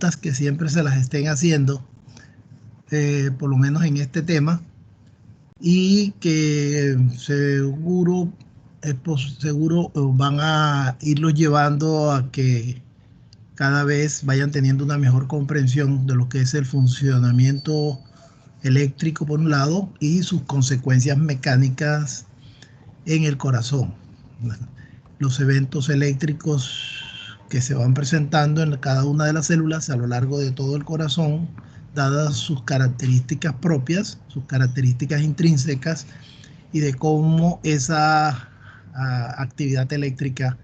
preguntas que siempre se las estén haciendo, por lo menos en este tema, y que seguro van a irlos llevando a que cada vez vayan teniendo una mejor comprensión de lo que es el funcionamiento eléctrico por un lado y sus consecuencias mecánicas en el corazón. Los eventos eléctricos que se van presentando en cada una de las células a lo largo de todo el corazón, dadas sus características propias, sus características intrínsecas, y de cómo esa actividad eléctrica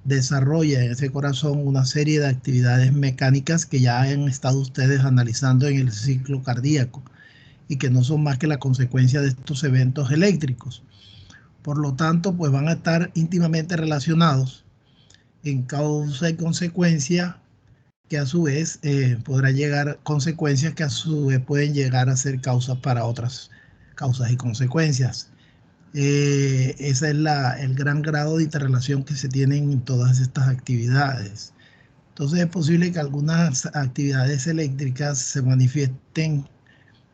desarrolla en ese corazón una serie de actividades mecánicas que ya han estado ustedes analizando en el ciclo cardíaco y que no son más que la consecuencia de estos eventos eléctricos. Por lo tanto, pues van a estar íntimamente relacionados en causa y consecuencia, que a su vez podrá llegar consecuencias que a su vez pueden llegar a ser causas para otras causas y consecuencias. Ese es el gran grado de interrelación que se tienen en todas estas actividades. Entonces es posible que algunas actividades eléctricas se manifiesten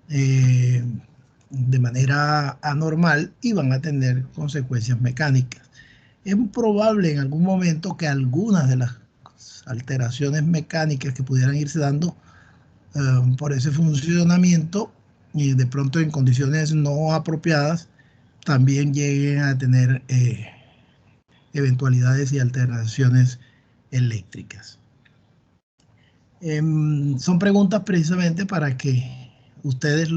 de manera anormal y van a tener consecuencias mecánicas. Es probable en algún momento que algunas de las alteraciones mecánicas que pudieran irse dando por ese funcionamiento y de pronto en condiciones no apropiadas también lleguen a tener eventualidades y alteraciones eléctricas. Son preguntas precisamente para que ustedes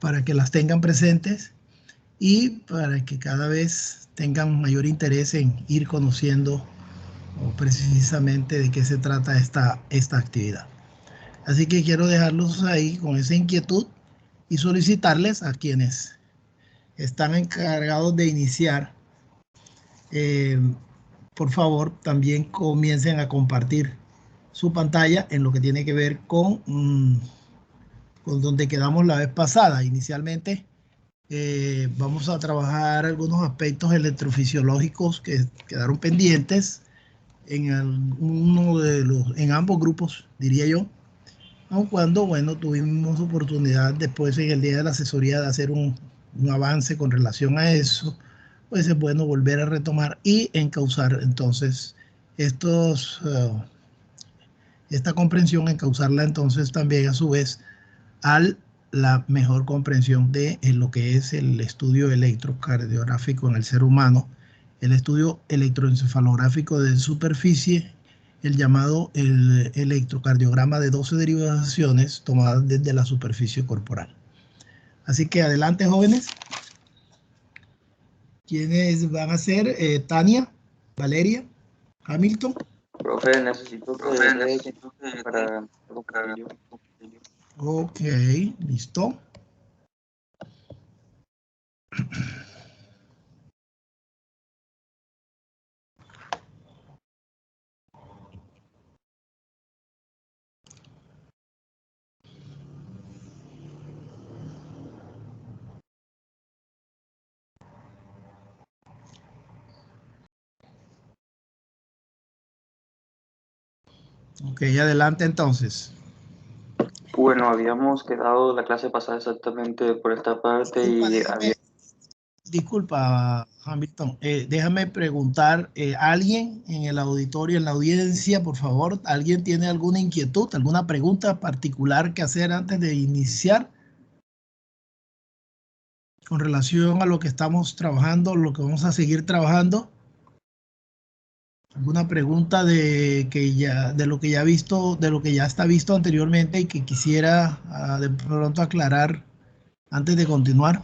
para que las tengan presentes y para que cada vez tengan mayor interés en ir conociendo precisamente de qué se trata esta actividad. Así que quiero dejarlos ahí con esa inquietud y solicitarles a quienes están encargados de iniciar, por favor, también comiencen a compartir su pantalla en lo que tiene que ver con donde quedamos la vez pasada. Inicialmente vamos a trabajar algunos aspectos electrofisiológicos que quedaron pendientes en en ambos grupos, diría yo, aun cuando, bueno, tuvimos oportunidad después en el día de la asesoría de hacer un avance con relación a eso. Pues es bueno volver a retomar y encauzar entonces esta comprensión, encauzarla entonces también a su vez a la mejor comprensión de lo que es el estudio electrocardiográfico en el ser humano, el estudio electroencefalográfico de superficie, el llamado el electrocardiograma de 12 derivaciones tomadas desde la superficie corporal. Así que adelante, jóvenes. ¿Quiénes van a ser? Tania, Valeria, Hamilton. Profe, necesito que deje para... Ok, listo. Ok, adelante entonces. Bueno, habíamos quedado la clase pasada exactamente por esta parte Disculpa, Hamilton, déjame preguntar, ¿alguien en el auditorio, en la audiencia, por favor, alguien tiene alguna inquietud, alguna pregunta particular que hacer antes de iniciar con relación a lo que estamos trabajando, lo que vamos a seguir trabajando? ¿Alguna pregunta de lo que ya visto, de lo que ya está visto anteriormente y que quisiera de pronto aclarar antes de continuar?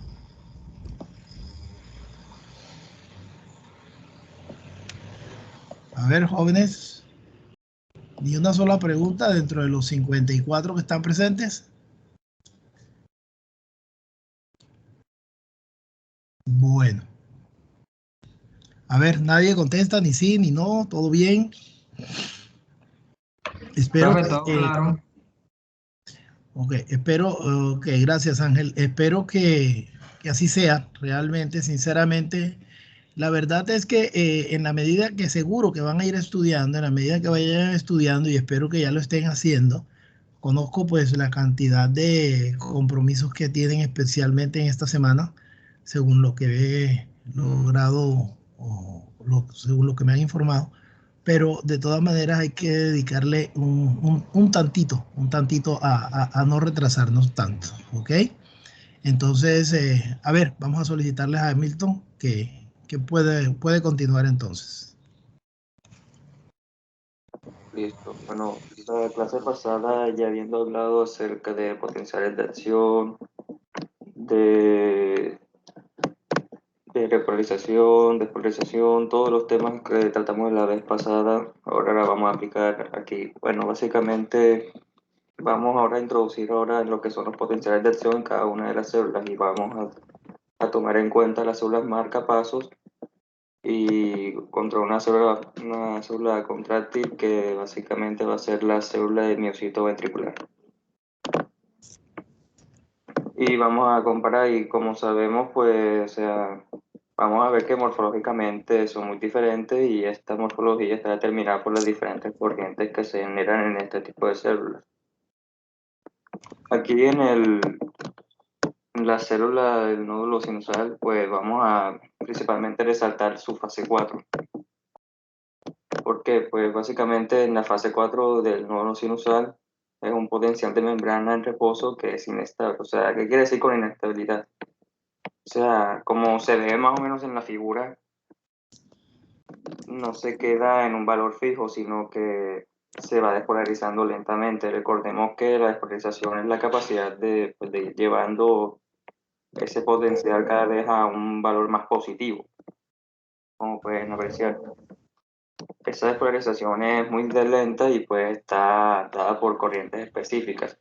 A ver, jóvenes, ni una sola pregunta dentro de los 54 que están presentes. Bueno. A ver, nadie contesta, ni sí, ni no, todo bien. Espero Profe, todo claro. Ok, gracias Ángel. Espero que así sea, realmente, sinceramente. La verdad es que en la medida que seguro que van a ir estudiando, en la medida que vayan estudiando, y espero que ya lo estén haciendo, conozco pues la cantidad de compromisos que tienen especialmente en esta semana, según lo que he logrado según lo que me han informado, pero de todas maneras hay que dedicarle un tantito a no retrasarnos tanto, ¿ok? Entonces, a ver, vamos a solicitarles a Hamilton que puede continuar entonces. Listo. Bueno, la clase pasada ya habiendo hablado acerca de potenciales de acción, de, de repolarización, despolarización, todos los temas que tratamos la vez pasada, ahora la vamos a aplicar aquí. Bueno, básicamente vamos ahora a introducir ahora lo que son los potenciales de acción en cada una de las células y vamos a tomar en cuenta las células marcapasos y contra una célula contráctil que básicamente va a ser la célula de miocito ventricular. Y vamos a comparar y como sabemos, pues, o sea, vamos a ver que morfológicamente son muy diferentes y esta morfología está determinada por las diferentes corrientes que se generan en este tipo de células. Aquí en la célula del nódulo sinusal, pues vamos a principalmente resaltar su fase 4. ¿Por qué? Pues básicamente en la fase 4 del nódulo sinusal es un potencial de membrana en reposo que es inestable. O sea, ¿qué quiere decir con inestabilidad? O sea, como se ve más o menos en la figura, no se queda en un valor fijo, sino que se va despolarizando lentamente. Recordemos que la despolarización es la capacidad de ir llevando ese potencial cada vez a un valor más positivo, como pueden apreciar. Esa despolarización es muy lenta y pues está dada por corrientes específicas.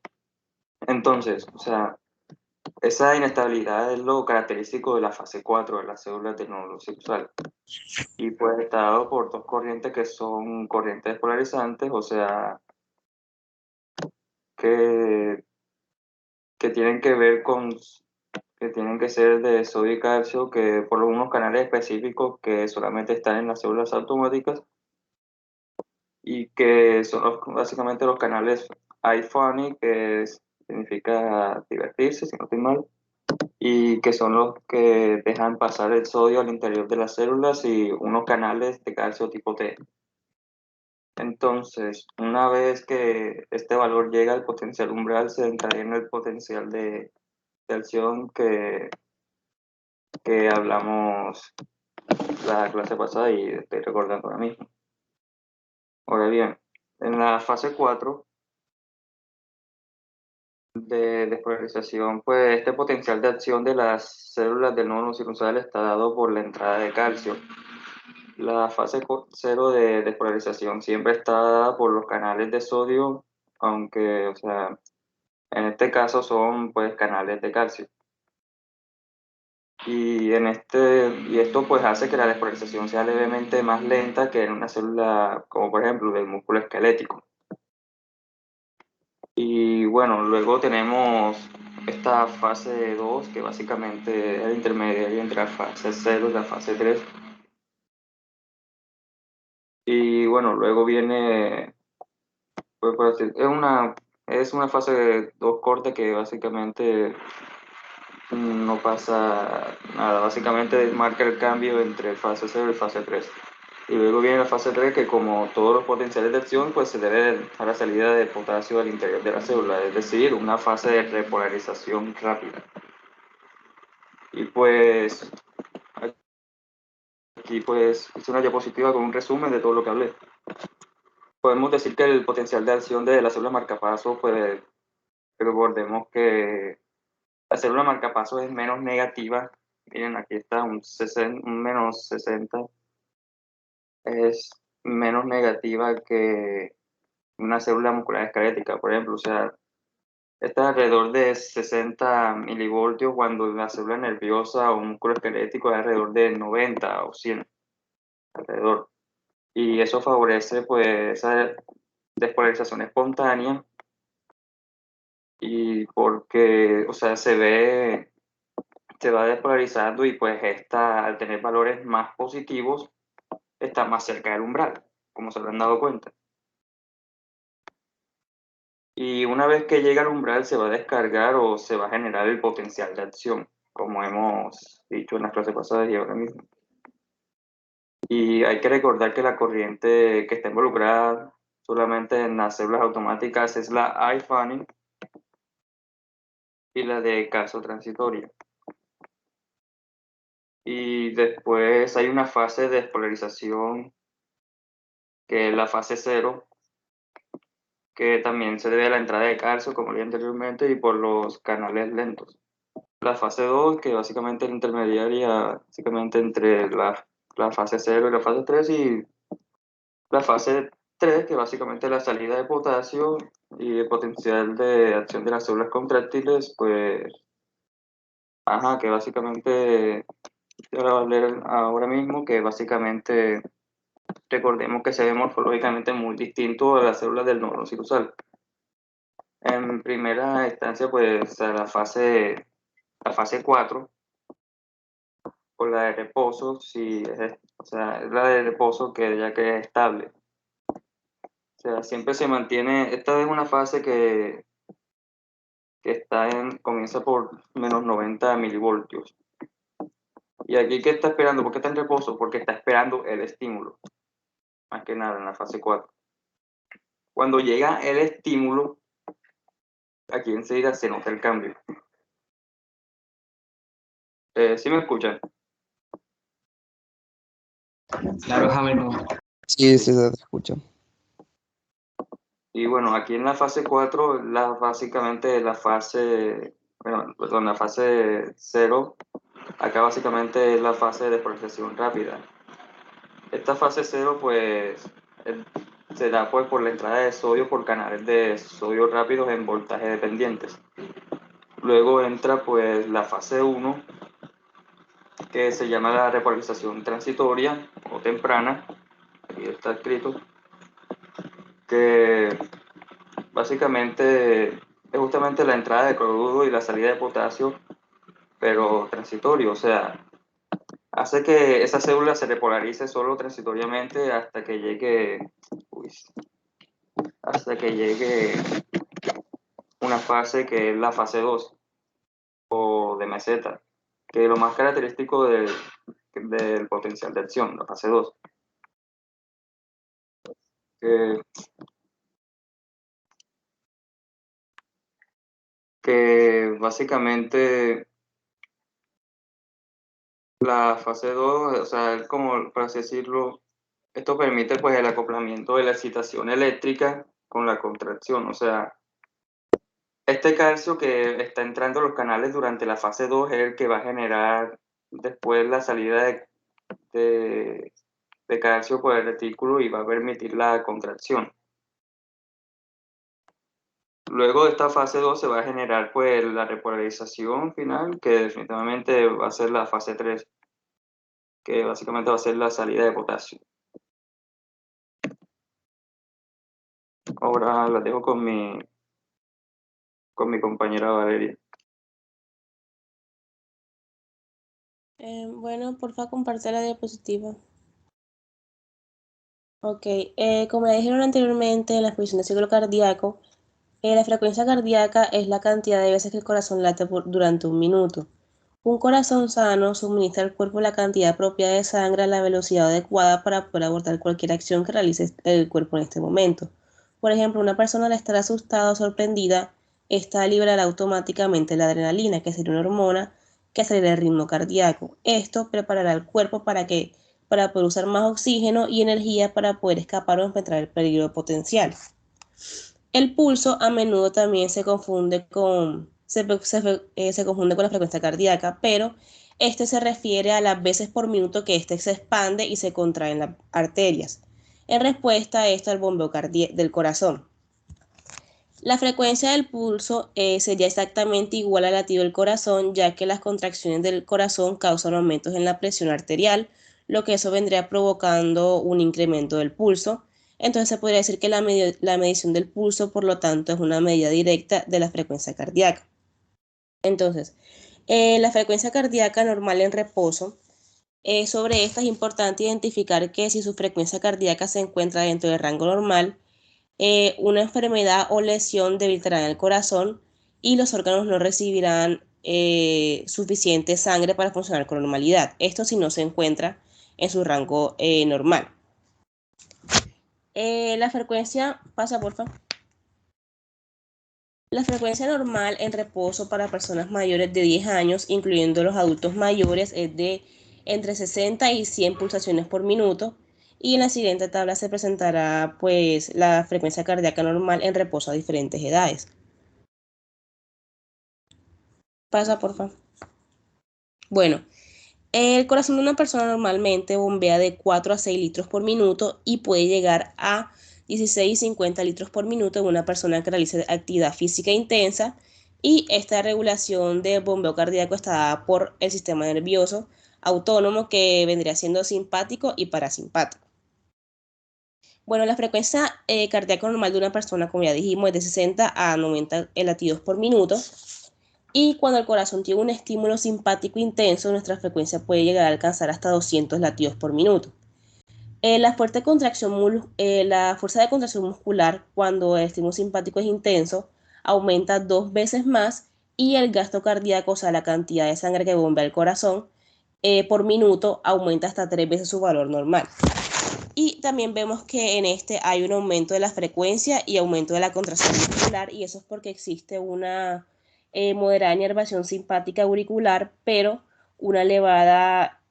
Entonces, o sea, esa inestabilidad es lo característico de la fase 4 de las células del nódulo sinusal. Y pues está dado por dos corrientes que son corrientes despolarizantes, o sea, que, que tienen que ver con, que tienen que ser de sodio y calcio, que por unos canales específicos que solamente están en las células automáticas y que son básicamente los canales iFunny, significa divertirse, si no estoy mal, y que son los que dejan pasar el sodio al interior de las células y unos canales de calcio tipo T. Entonces, una vez que este valor llega al potencial umbral, se encadena el potencial de acción que hablamos la clase pasada y estoy recordando ahora mismo. Ahora bien, en la fase 4 de despolarización, pues este potencial de acción de las células del nódulo sinusal está dado por la entrada de calcio. La fase 0 de despolarización siempre está dada por los canales de sodio, aunque, o sea, en este caso son pues canales de calcio. Y esto pues hace que la despolarización sea levemente más lenta que en una célula como por ejemplo del músculo esquelético. Y bueno, luego tenemos esta fase 2 que básicamente es el intermediario entre la fase 0 y la fase 3. Y bueno, luego viene, pues, por decir, es una fase 2 corta que básicamente no pasa nada, básicamente marca el cambio entre fase 0 y fase 3. Y luego viene la fase 3 que como todos los potenciales de acción, pues se debe a la salida de potasio al interior de la célula, es decir, una fase de repolarización rápida. Y pues aquí pues hice una diapositiva con un resumen de todo lo que hablé. Podemos decir que el potencial de acción de la célula marcapaso, pues recordemos que la célula marcapaso es menos negativa. Miren, aquí está un menos 60. Es menos negativa que una célula muscular esquelética, por ejemplo. O sea, está alrededor de 60 milivoltios cuando la célula nerviosa o músculo esquelético es alrededor de 90 o 100 alrededor. Y eso favorece pues esa despolarización espontánea y porque, o sea, se ve se va despolarizando y pues esta, al tener valores más positivos, está más cerca del umbral, como se habrán dado cuenta. Y una vez que llega al umbral se va a descargar o se va a generar el potencial de acción, como hemos dicho en las clases pasadas y ahora mismo. Y hay que recordar que la corriente que está involucrada solamente en las células automáticas es la I-Fanning y la de caso transitoria. Y después hay una fase de despolarización que es la fase 0, que también se debe a la entrada de calcio, como dije anteriormente, y por los canales lentos. La fase 2, que básicamente es intermediaria, básicamente entre la fase 0 y la fase 3, y la fase 3, que básicamente es la salida de potasio y el potencial de acción de las células contráctiles, pues, que básicamente, ahora voy a leer ahora mismo, que básicamente recordemos que se ve morfológicamente muy distinto a las células del nódulo sinusal. En primera instancia, pues, la fase 4, o la de reposo, si es, o sea, es la de reposo que ya que es estable. O sea, siempre se mantiene, esta es una fase que comienza por menos 90 milivoltios. Y aquí, ¿qué está esperando? ¿Por qué está en reposo? Porque está esperando el estímulo, más que nada en la fase 4. Cuando llega el estímulo, aquí enseguida se nota el cambio. ¿Sí me escuchan? Claro, Javier, no. Sí, sí, se te escucha. Y bueno, aquí en la fase 4, básicamente la fase 0, acá básicamente es la fase de despolarización rápida. Esta fase 0 pues se da pues por la entrada de sodio por canales de sodio rápidos en voltaje dependientes. Luego entra pues la fase 1, que se llama la repolarización transitoria o temprana, aquí está escrito, que básicamente es justamente la entrada de cloruro y la salida de potasio, pero transitorio, o sea, hace que esa célula se repolarice solo transitoriamente hasta que llegue una fase que es la fase 2 o de meseta, que es lo más característico del potencial de acción, la fase 2. Que básicamente la fase 2, o sea, es como, por así decirlo, esto permite pues el acoplamiento de la excitación eléctrica con la contracción, o sea, este calcio que está entrando a los canales durante la fase 2 es el que va a generar después la salida de calcio por el retículo y va a permitir la contracción. Luego de esta fase 2 se va a generar pues la repolarización final, que definitivamente va a ser la fase 3, que básicamente va a ser la salida de potasio. Ahora la dejo con mi compañera Valeria. Bueno, porfa, comparte la diapositiva. Ok, como ya dijeron anteriormente en la exposición de ciclo cardíaco, la frecuencia cardíaca es la cantidad de veces que el corazón late durante un minuto. Un corazón sano suministra al cuerpo la cantidad propia de sangre a la velocidad adecuada para poder abordar cualquier acción que realice el cuerpo en este momento. Por ejemplo, una persona al estar asustada o sorprendida, esta liberará automáticamente la adrenalina, que sería una hormona que acelera el ritmo cardíaco. Esto preparará al cuerpo para poder usar más oxígeno y energía para poder escapar o enfrentar el peligro potencial. El pulso a menudo también se confunde con la frecuencia cardíaca, pero este se refiere a las veces por minuto que este se expande y se contraen las arterias, en respuesta a esto al bombeo del corazón. La frecuencia del pulso sería exactamente igual al latido del corazón, ya que las contracciones del corazón causan aumentos en la presión arterial, lo que eso vendría provocando un incremento del pulso. Entonces se podría decir que la medición del pulso, por lo tanto, es una medida directa de la frecuencia cardíaca. Entonces, La frecuencia cardíaca normal en reposo. Sobre esta es importante identificar que si su frecuencia cardíaca se encuentra dentro del rango normal, una enfermedad o lesión debilitará el corazón y los órganos no recibirán suficiente sangre para funcionar con normalidad. Esto si no se encuentra en su rango normal. La frecuencia, pasa por favor. La frecuencia normal en reposo para personas mayores de 10 años, incluyendo los adultos mayores, es de entre 60 y 100 pulsaciones por minuto. Y en la siguiente tabla se presentará pues la frecuencia cardíaca normal en reposo a diferentes edades. Pasa, por favor. Bueno, el corazón de una persona normalmente bombea de 4 a 6 litros por minuto y puede llegar a 16 y 50 litros por minuto en una persona que realice actividad física intensa, y esta regulación de bombeo cardíaco está dada por el sistema nervioso autónomo, que vendría siendo simpático y parasimpático. Bueno, la frecuencia cardíaca normal de una persona, como ya dijimos, es de 60 a 90 latidos por minuto. Y cuando el corazón tiene un estímulo simpático intenso, nuestra frecuencia puede llegar a alcanzar hasta 200 latidos por minuto. La fuerza de contracción muscular cuando el estímulo simpático es intenso aumenta 2 veces más, y el gasto cardíaco, o sea, la cantidad de sangre que bombea el corazón por minuto, aumenta hasta 3 veces su valor normal. Y también vemos que en este hay un aumento de la frecuencia y aumento de la contracción muscular, y eso es porque existe una moderada inervación simpática auricular, pero una elevada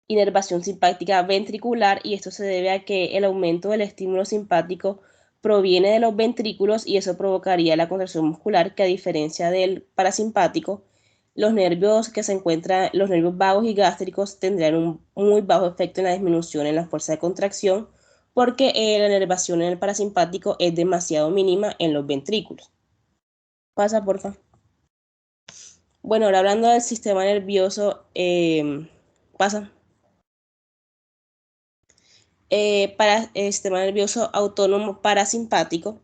inervación simpática ventricular, y esto se debe a que el aumento del estímulo simpático proviene de los ventrículos, y eso provocaría la contracción muscular, que a diferencia del parasimpático, los nervios que se encuentran, los nervios vagos y gástricos, tendrían un muy bajo efecto en la disminución en la fuerza de contracción, porque la inervación en el parasimpático es demasiado mínima en los ventrículos. Pasa, porfa. Bueno, ahora hablando del sistema nervioso, pasa. Para el sistema nervioso autónomo parasimpático,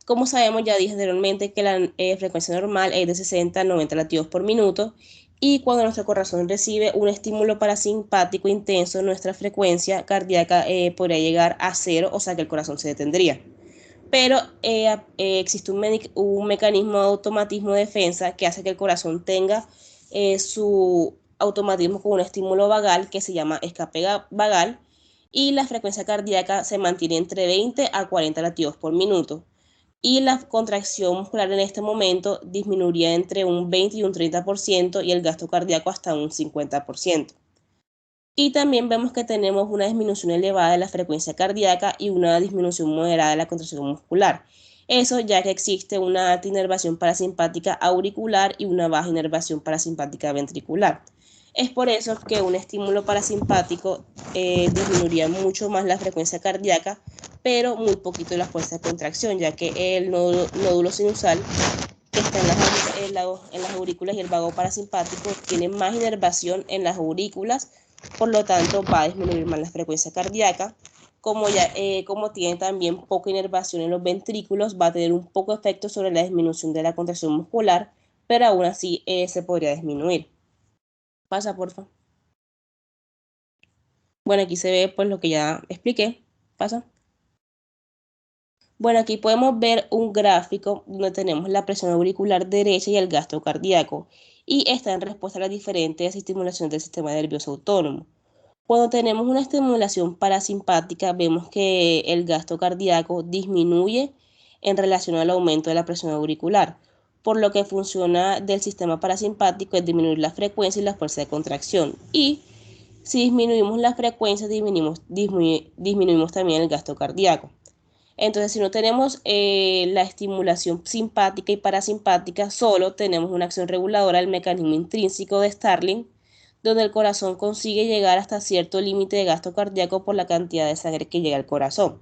como sabemos, ya dije anteriormente que la frecuencia normal es de 60 a 90 latidos por minuto, y cuando nuestro corazón recibe un estímulo parasimpático intenso, nuestra frecuencia cardíaca podría llegar a 0, o sea que el corazón se detendría. Pero existe un mecanismo de automatismo de defensa que hace que el corazón tenga su automatismo con un estímulo vagal que se llama escape vagal, y la frecuencia cardíaca se mantiene entre 20 a 40 latidos por minuto. Y la contracción muscular en este momento disminuiría entre un 20 y un 30%, y el gasto cardíaco hasta un 50%. Y también vemos que tenemos una disminución elevada de la frecuencia cardíaca y una disminución moderada de la contracción muscular. Eso ya que existe una alta inervación parasimpática auricular y una baja inervación parasimpática ventricular. Es por eso que un estímulo parasimpático disminuiría mucho más la frecuencia cardíaca, pero muy poquito la fuerza de contracción, ya que el nódulo sinusal que está en las aurículas y el vago parasimpático tiene más inervación en las aurículas, por lo tanto va a disminuir más la frecuencia cardíaca. Como tiene también poca inervación en los ventrículos, va a tener un poco efecto sobre la disminución de la contracción muscular, pero aún así se podría disminuir. Pasa, porfa. Bueno, aquí se ve pues lo que ya expliqué. Pasa. Bueno, aquí podemos ver un gráfico donde tenemos la presión auricular derecha y el gasto cardíaco, y está en respuesta a las diferentes estimulaciones del sistema nervioso autónomo. Cuando tenemos una estimulación parasimpática, vemos que el gasto cardíaco disminuye en relación al aumento de la presión auricular, por lo que funciona del sistema parasimpático es disminuir la frecuencia y la fuerza de contracción, y si disminuimos la frecuencia, disminuimos también el gasto cardíaco. Entonces, si no tenemos la estimulación simpática y parasimpática, solo tenemos una acción reguladora del mecanismo intrínseco de Starling, donde el corazón consigue llegar hasta cierto límite de gasto cardíaco por la cantidad de sangre que llega al corazón.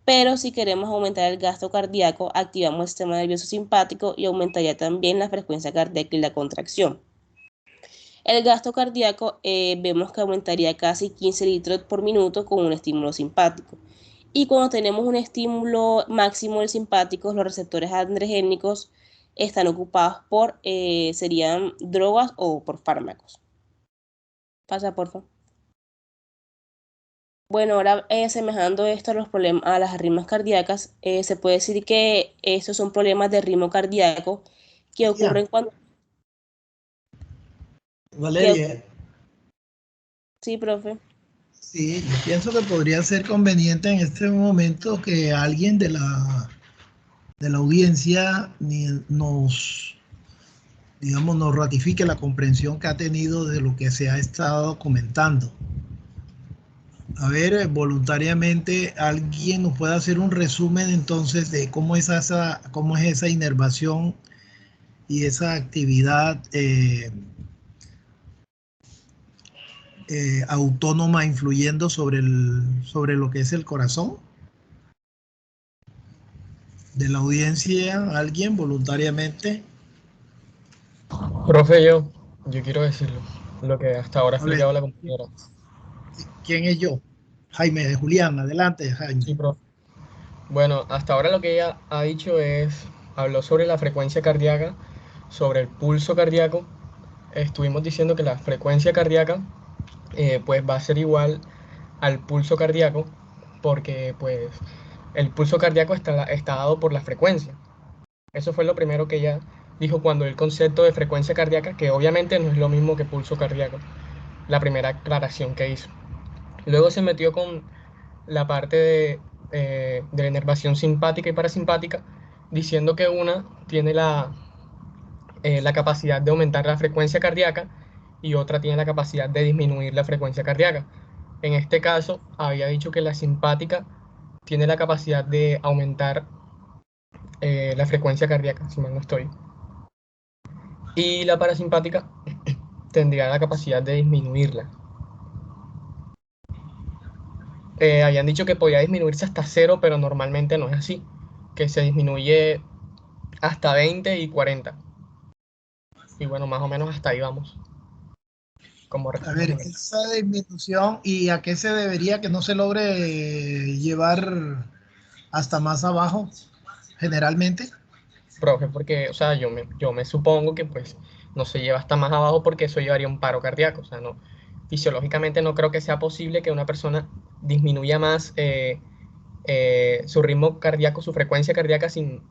Pero si queremos aumentar el gasto cardíaco, activamos el sistema nervioso simpático y aumentaría también la frecuencia cardíaca y la contracción. El gasto cardíaco vemos que aumentaría casi 15 litros por minuto con un estímulo simpático. Y cuando tenemos un estímulo máximo del simpático, los receptores adrenérgicos están ocupados por, serían drogas o por fármacos. Pasa, por favor. Bueno, ahora asemejando esto a los problemas, a las arritmias cardíacas, se puede decir que estos son problemas de ritmo cardíaco que ocurren cuando... Valeria, Sí, profe. sí, yo pienso que podría ser conveniente en este momento que alguien de la audiencia digamos, nos ratifique la comprensión que ha tenido de lo que se ha estado comentando. A ver, voluntariamente alguien nos puede hacer un resumen entonces de cómo es esa inervación y esa actividad autónoma influyendo sobre lo que es el corazón. De la audiencia, alguien voluntariamente. Profe, yo quiero decirlo, lo que hasta ahora ha A ver, explicado la compañera. ¿quién es yo? Jaime de Julián, adelante, Jaime. Sí, profe. Bueno, hasta ahora lo que ella ha dicho habló sobre la frecuencia cardíaca, sobre el pulso cardíaco. Estuvimos diciendo que la frecuencia cardíaca pues va a ser igual al pulso cardíaco, porque pues el pulso cardíaco está dado por la frecuencia. Eso fue lo primero que ella dijo cuando el concepto de frecuencia cardíaca, que obviamente no es lo mismo que pulso cardíaco, la primera aclaración que hizo. Luego se metió con la parte de la inervación simpática y parasimpática, diciendo que una tiene la capacidad de aumentar la frecuencia cardíaca y otra tiene la capacidad de disminuir la frecuencia cardíaca. En este caso, había dicho que la simpática tiene la capacidad de aumentar la frecuencia cardíaca, si mal no estoy. Y la parasimpática tendría la capacidad de disminuirla. Habían dicho que podía disminuirse hasta 0, pero normalmente no es así, que se disminuye hasta 20 y 40. Y bueno, más o menos hasta ahí vamos. Como A ver, esa disminución, ¿y a qué se debería que no se logre llevar hasta más abajo, generalmente? profe, porque, o sea, yo me supongo que pues no se lleva hasta más abajo porque eso llevaría un paro cardíaco. O sea, no, fisiológicamente no creo que sea posible que una persona disminuya más su ritmo cardíaco, su frecuencia cardíaca sin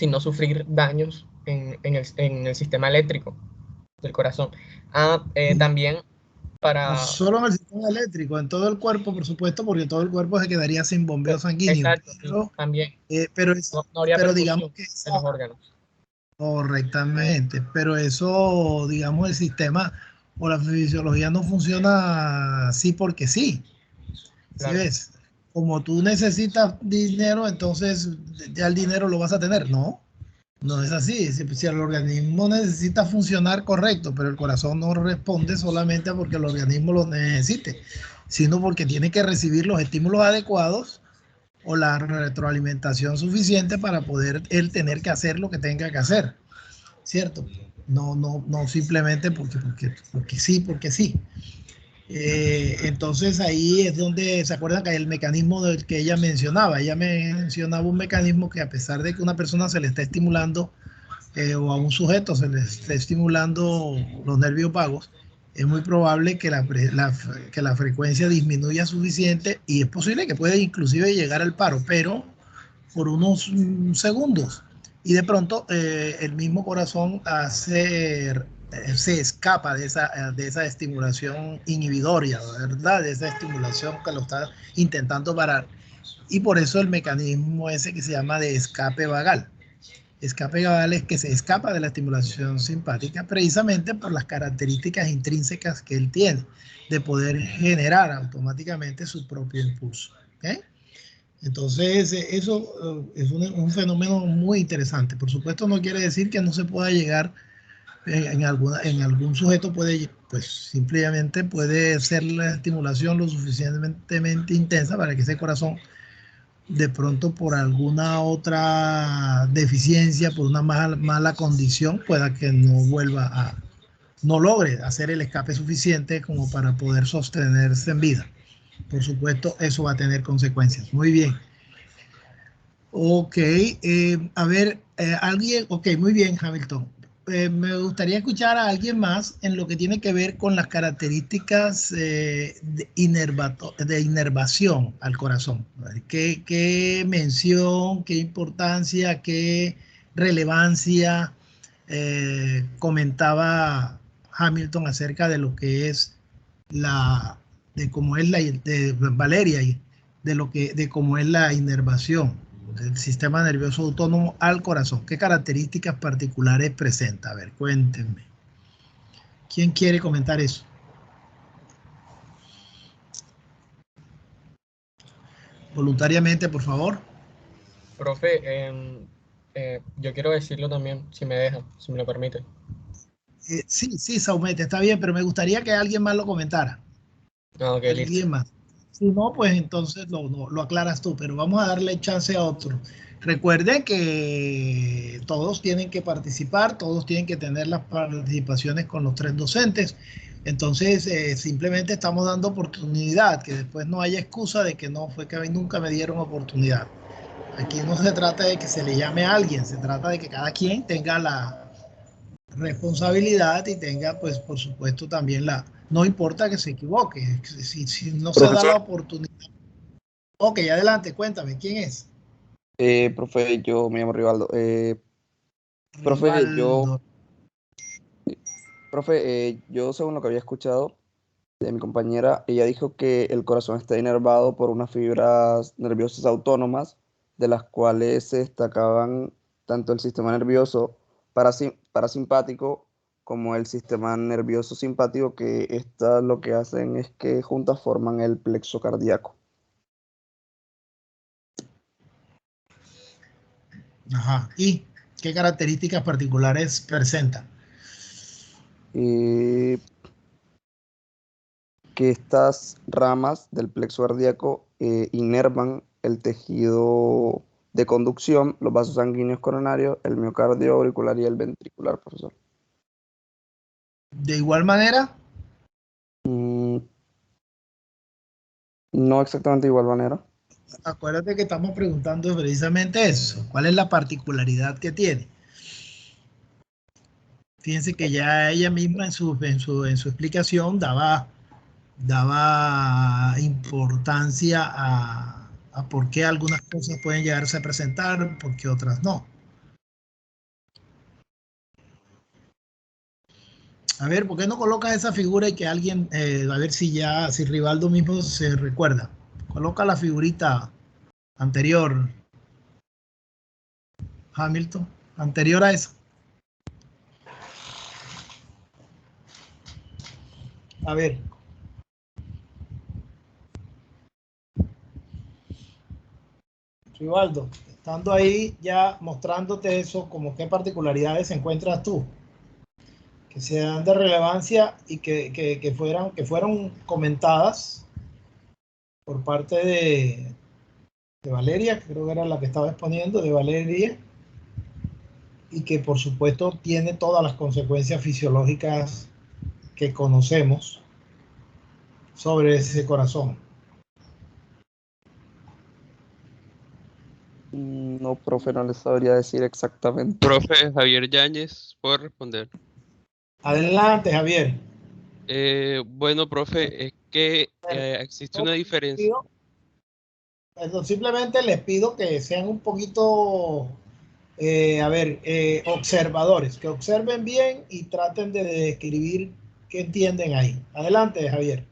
no sufrir daños en el sistema eléctrico del corazón. También No para... solo en el sistema eléctrico, en todo el cuerpo, por supuesto, porque todo el cuerpo se quedaría sin bombeo sanguíneo. Exacto, sí, también. Pero, No habría pero digamos perfusión que en los órganos. correctamente, pero eso, digamos, el sistema o la fisiología no funciona así porque sí. ¿Sí Claro, ves? Como tú necesitas dinero, entonces ya el dinero lo vas a tener. No, no es así. Si el organismo necesita funcionar correcto, pero el corazón no responde solamente porque el organismo lo necesite, sino porque tiene que recibir los estímulos adecuados o la retroalimentación suficiente para poder él tener que hacer lo que tenga que hacer, ¿cierto? No simplemente porque sí, porque sí. Entonces ahí es donde se acuerdan que el mecanismo del que ella mencionaba un mecanismo que a pesar de que una persona se le está estimulando o a un sujeto se le está estimulando los nervios vagos, es muy probable que que la frecuencia disminuya suficiente y es posible que pueda inclusive llegar al paro, pero por unos segundos. Y de pronto el mismo corazón se escapa de esa estimulación inhibitoria, ¿verdad? De esa estimulación que lo está intentando parar. Y por eso el mecanismo ese que se llama de escape vagal. Escape vagal es que se escapa de la estimulación simpática precisamente por las características intrínsecas que él tiene de poder generar automáticamente su propio impulso. ¿Okay? Entonces, eso es un fenómeno muy interesante. Por supuesto, no quiere decir que no se pueda llegar en algún sujeto, pues simplemente puede ser la estimulación lo suficientemente intensa para que ese corazón, de pronto por alguna otra deficiencia, por una mala condición, pueda que no logre hacer el escape suficiente como para poder sostenerse en vida. Por supuesto, eso va a tener consecuencias. Muy bien. Ok, a ver, alguien, ok, muy bien, Hamilton. Me gustaría escuchar a alguien más en lo que tiene que ver con las características de inervación al corazón. A ver, ¿qué mención, qué importancia, qué relevancia comentaba Hamilton acerca de lo que es de cómo es de Valeria y de cómo es la inervación del sistema nervioso autónomo al corazón? ¿Qué características particulares presenta? A ver, cuéntenme. ¿Quién quiere comentar eso? Voluntariamente, por favor. Profe, yo quiero decirlo también, si me deja, si me lo permite. Sí, Saumete, está bien, pero me gustaría que alguien más lo comentara. Ah, ok, listo. Alguien más. Si no, pues entonces lo aclaras tú, pero vamos a darle chance a otro. Recuerden que todos tienen que participar, todos tienen que tener las participaciones con los tres docentes. Entonces, simplemente estamos dando oportunidad, que después no haya excusa de que no fue que a mí nunca me dieron oportunidad. Aquí no se trata de que se le llame a alguien, se trata de que cada quien tenga la responsabilidad y tenga, pues, por supuesto, también no importa que se equivoque, si no se da la Profesor, oportunidad. Ok, adelante, cuéntame, ¿quién es? profe, yo me llamo Rivaldo. Profe, Rivaldo. yo según lo que había escuchado de mi compañera, ella dijo que el corazón está inervado por unas fibras nerviosas autónomas, de las cuales se destacaban tanto el sistema nervioso parasimpático como el sistema nervioso simpático, que estas lo que hacen es que juntas forman el plexo cardíaco. Ajá. ¿Y qué características particulares presenta? Y que estas ramas del plexo cardíaco inervan el tejido de conducción, los vasos sanguíneos coronarios, el miocardio auricular y el ventricular, profesor. De igual manera, Mm, no exactamente de igual manera. acuérdate que estamos preguntando precisamente eso. ¿Cuál es la particularidad que tiene? Fíjense que ya ella misma en su explicación daba importancia a por qué algunas cosas pueden llegarse a presentar, por qué otras no. A ver, ¿por qué no colocas esa figura y que alguien, a ver si Rivaldo mismo se recuerda? Coloca la figurita anterior, Hamilton, anterior a esa. A ver, Rivaldo, estando ahí ya mostrándote eso, como qué particularidades encuentras tú, que sean de relevancia y que fueron comentadas por parte de Valeria, creo que era la que estaba exponiendo, de Valeria, y que por supuesto tiene todas las consecuencias fisiológicas que conocemos sobre ese corazón. No, profe, no les sabría decir exactamente. Profe Javier Yáñez, ¿puedo responder? Adelante, Javier. Bueno, profe, es que existe una diferencia. Simplemente les pido que sean un poquito, observadores, que observen bien y traten de describir qué entienden ahí. Adelante, Javier.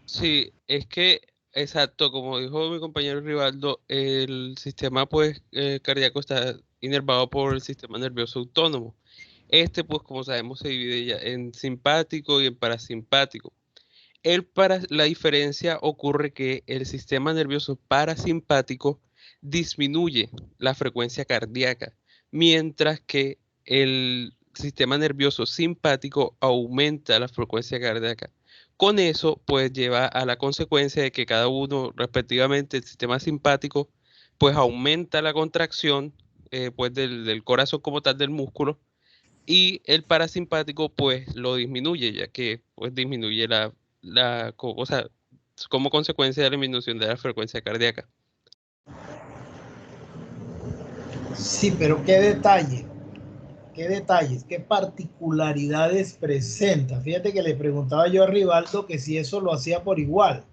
Sí, es que, exacto, como dijo mi compañero Rivaldo, el sistema pues cardíaco está inervado por el sistema nervioso autónomo. Este, pues, como sabemos, se divide ya en simpático y en parasimpático. La diferencia ocurre que el sistema nervioso parasimpático disminuye la frecuencia cardíaca, mientras que el sistema nervioso simpático aumenta la frecuencia cardíaca. Con eso, pues lleva a la consecuencia de que cada uno, respectivamente, el sistema simpático, pues aumenta la contracción pues del corazón como tal del músculo, y el parasimpático pues lo disminuye, ya que pues disminuye o sea, como consecuencia de la disminución de la frecuencia cardíaca. Sí, pero ¿qué detalle? ¿Qué detalles? ¿Qué particularidades presenta? Fíjate que le preguntaba yo a Rivaldo que si eso lo hacía por igual.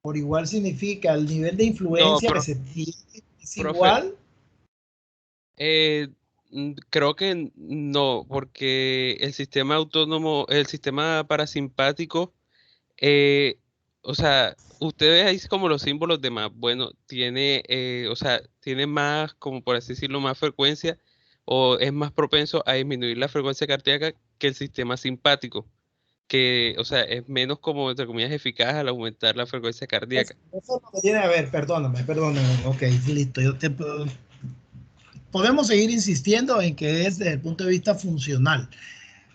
Por igual significa el nivel de No, influencia que se tiene es profe, igual. creo que no, porque el sistema autónomo, el sistema parasimpático, eh, o sea, ustedes ahí como los símbolos de más, bueno, tiene, o sea, tiene más, como por así decirlo, más frecuencia o es más propenso a disminuir la frecuencia cardíaca que el sistema simpático, que, o sea, es menos como, entre comillas, eficaz al aumentar la frecuencia cardíaca. Eso es lo que tiene, a ver, perdóname. Ok, listo. Podemos seguir insistiendo en que es desde el punto de vista funcional.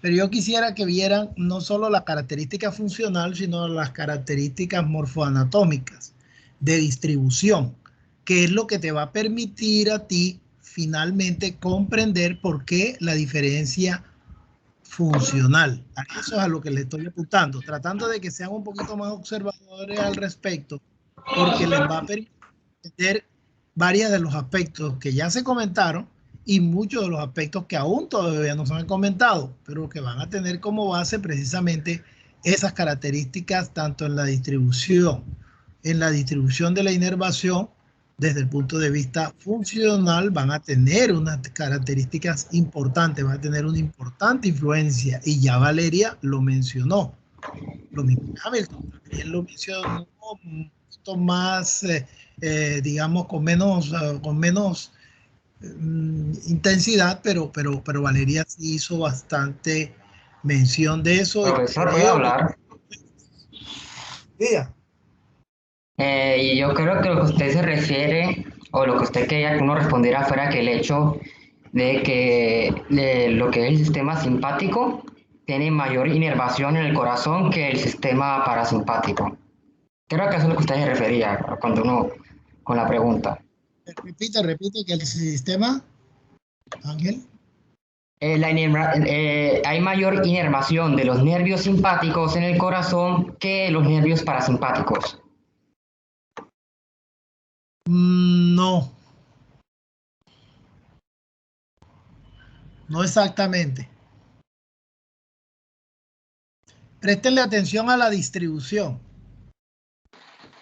Pero yo quisiera que vieran no solo la característica funcional, sino las características morfoanatómicas de distribución, que es lo que te va a permitir a ti finalmente comprender por qué la diferencia funcional. A eso es a lo que le estoy apuntando, tratando de que sean un poquito más observadores al respecto, porque les va a permitir varios de los aspectos que ya se comentaron y muchos de los aspectos que aún todavía no se han comentado, pero que van a tener como base precisamente esas características tanto en la distribución de la inervación desde el punto de vista funcional, van a tener unas características importantes, van a tener una importante influencia, y ya Valeria lo mencionó. Lo mismo Hamilton también lo mencionó un poquito más, digamos, con menos intensidad, pero Valeria sí hizo bastante mención de eso y Profesor, ¿puedo creo que... hablar? Diga. Y yo creo que lo que usted se refiere, o lo que usted quería que uno respondiera fuera que el hecho de que lo que es el sistema simpático tiene mayor inervación en el corazón que el sistema parasimpático. Creo que eso es lo que usted se refería cuando uno, con la pregunta. Repite que el sistema, Ángel. Hay mayor inervación de los nervios simpáticos en el corazón que los nervios parasimpáticos. No, no exactamente. Préstenle atención a la distribución.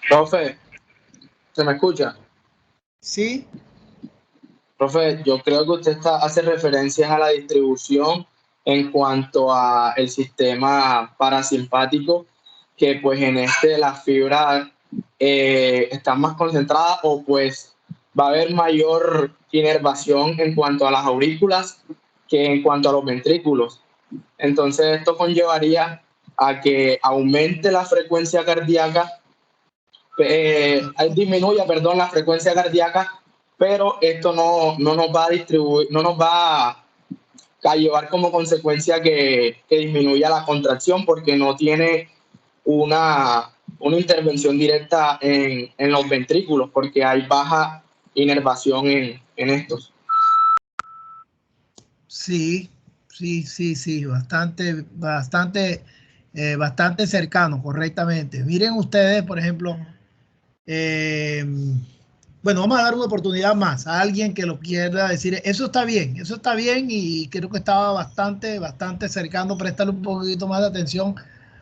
Profe, ¿se me escucha? ¿Sí? Profe, yo creo que usted hace referencias a la distribución en cuanto a el sistema parasimpático, que pues en las fibras están más concentradas o pues va a haber mayor inervación en cuanto a las aurículas que en cuanto a los ventrículos. Entonces esto conllevaría a que aumente la frecuencia cardíaca, disminuya, perdón, la frecuencia cardíaca, pero esto no nos va a distribuir, no nos va a llevar como consecuencia que disminuya la contracción, porque no tiene una intervención directa en los ventrículos, porque hay baja inervación en estos. Sí, sí, bastante cercano, correctamente. Miren ustedes, por ejemplo, eh, bueno, vamos a dar una oportunidad más a alguien que lo quiera decir. Eso está bien y creo que estaba bastante cercano. Préstale un poquito más de atención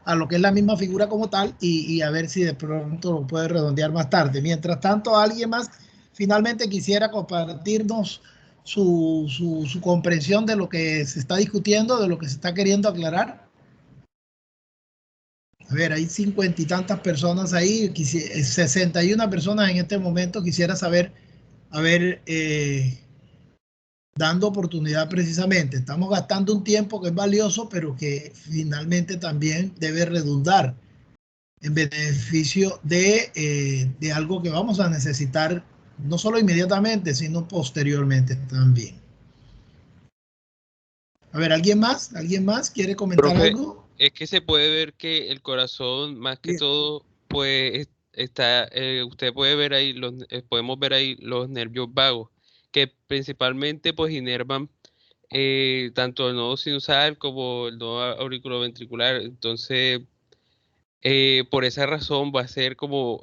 a lo que es la misma figura como tal y a ver si de pronto lo puede redondear más tarde. Mientras tanto, alguien más finalmente quisiera compartirnos su comprensión de lo que se está discutiendo, de lo que se está queriendo aclarar. A ver, hay 50 y tantas personas ahí, 61 personas en este momento. Quisiera saber, a ver, dando oportunidad precisamente. Estamos gastando un tiempo que es valioso, pero que finalmente también debe redundar en beneficio de algo que vamos a necesitar no solo inmediatamente, sino posteriormente también. A ver, ¿alguien más? ¿Alguien más quiere comentar Profe, algo? es que se puede ver que el corazón, más que Bien. todo, pues está, usted puede ver ahí, podemos ver ahí los nervios vagos, que principalmente pues inervan tanto el nodo sinusal como el nodo auriculoventricular. Entonces, por esa razón va a ser como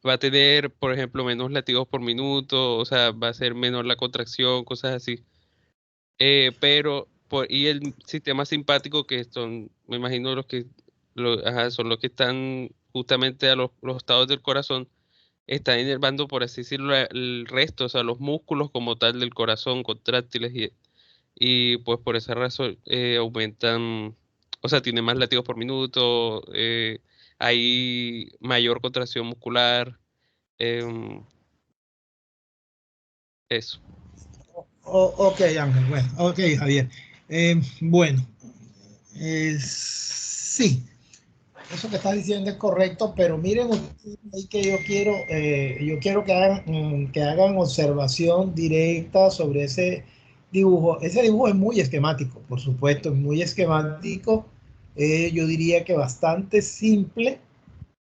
va a tener, por ejemplo, menos latidos por minuto, o sea, va a ser menor la contracción, cosas así. Y el sistema simpático, que son, me imagino, son los que están justamente a los estados del corazón, están inervando, por así decirlo, el resto, o sea, los músculos como tal del corazón, contráctiles, y pues por esa razón aumentan, o sea, tienen más latidos por minuto, hay mayor contracción muscular, em, eso. Ok, Ángel, bueno, ok, Javier. Bueno, sí, eso que estás diciendo es correcto, pero miren ustedes ahí que yo quiero que hagan observación directa sobre ese dibujo. Ese dibujo es muy esquemático, por supuesto, es muy esquemático. Yo diría que bastante simple,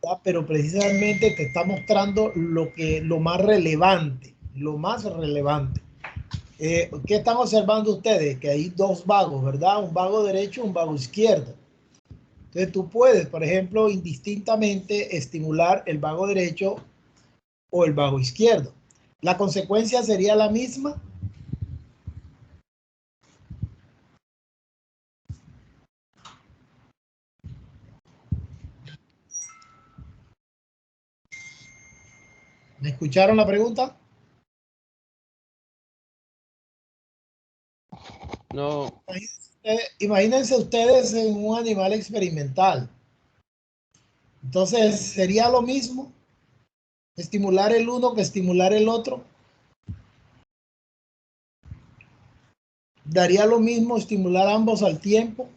¿verdad? Pero precisamente te está mostrando lo más relevante, lo más relevante. ¿Qué están observando ustedes? Que hay dos vagos, ¿verdad? Un vago derecho y un vago izquierdo. Entonces tú puedes, por ejemplo, indistintamente estimular el vago derecho o el vago izquierdo. La consecuencia sería la misma. ¿Me escucharon la pregunta? No, Imagínense ustedes en un animal experimental. Entonces, ¿sería lo mismo estimular el uno que estimular el otro? ¿Daría lo mismo estimular ambos al tiempo?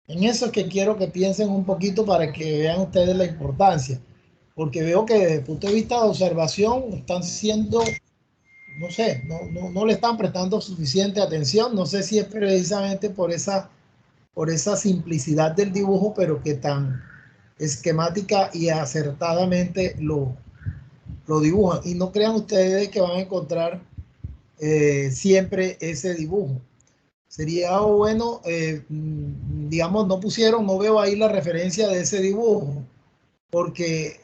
En eso es que quiero que piensen un poquito para que vean ustedes la importancia, porque veo que desde el punto de vista de observación están siendo, no sé, no le están prestando suficiente atención. No sé si es precisamente por esa simplicidad del dibujo, pero que tan esquemática y acertadamente lo dibujan. Y no crean ustedes que van a encontrar siempre ese dibujo. Sería bueno, digamos, no veo ahí la referencia de ese dibujo, porque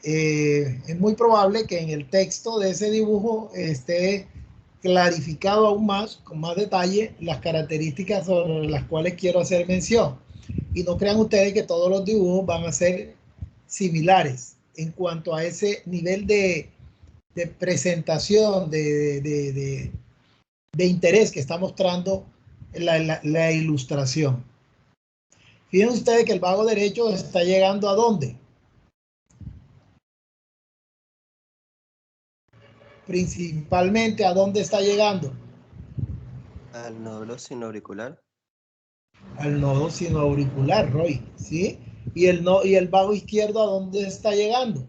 es muy probable que en el texto de ese dibujo esté clarificado aún más, con más detalle, las características sobre las cuales quiero hacer mención. Y no crean ustedes que todos los dibujos van a ser similares en cuanto a ese nivel de presentación, de interés que está mostrando la ilustración. Fíjense ustedes que el vago derecho está llegando ¿a dónde? Principalmente, ¿a dónde está llegando? Al nódulo sinoauricular. Al nodo sinoauricular, Roy, ¿sí? Y el vago izquierdo, ¿a dónde está llegando?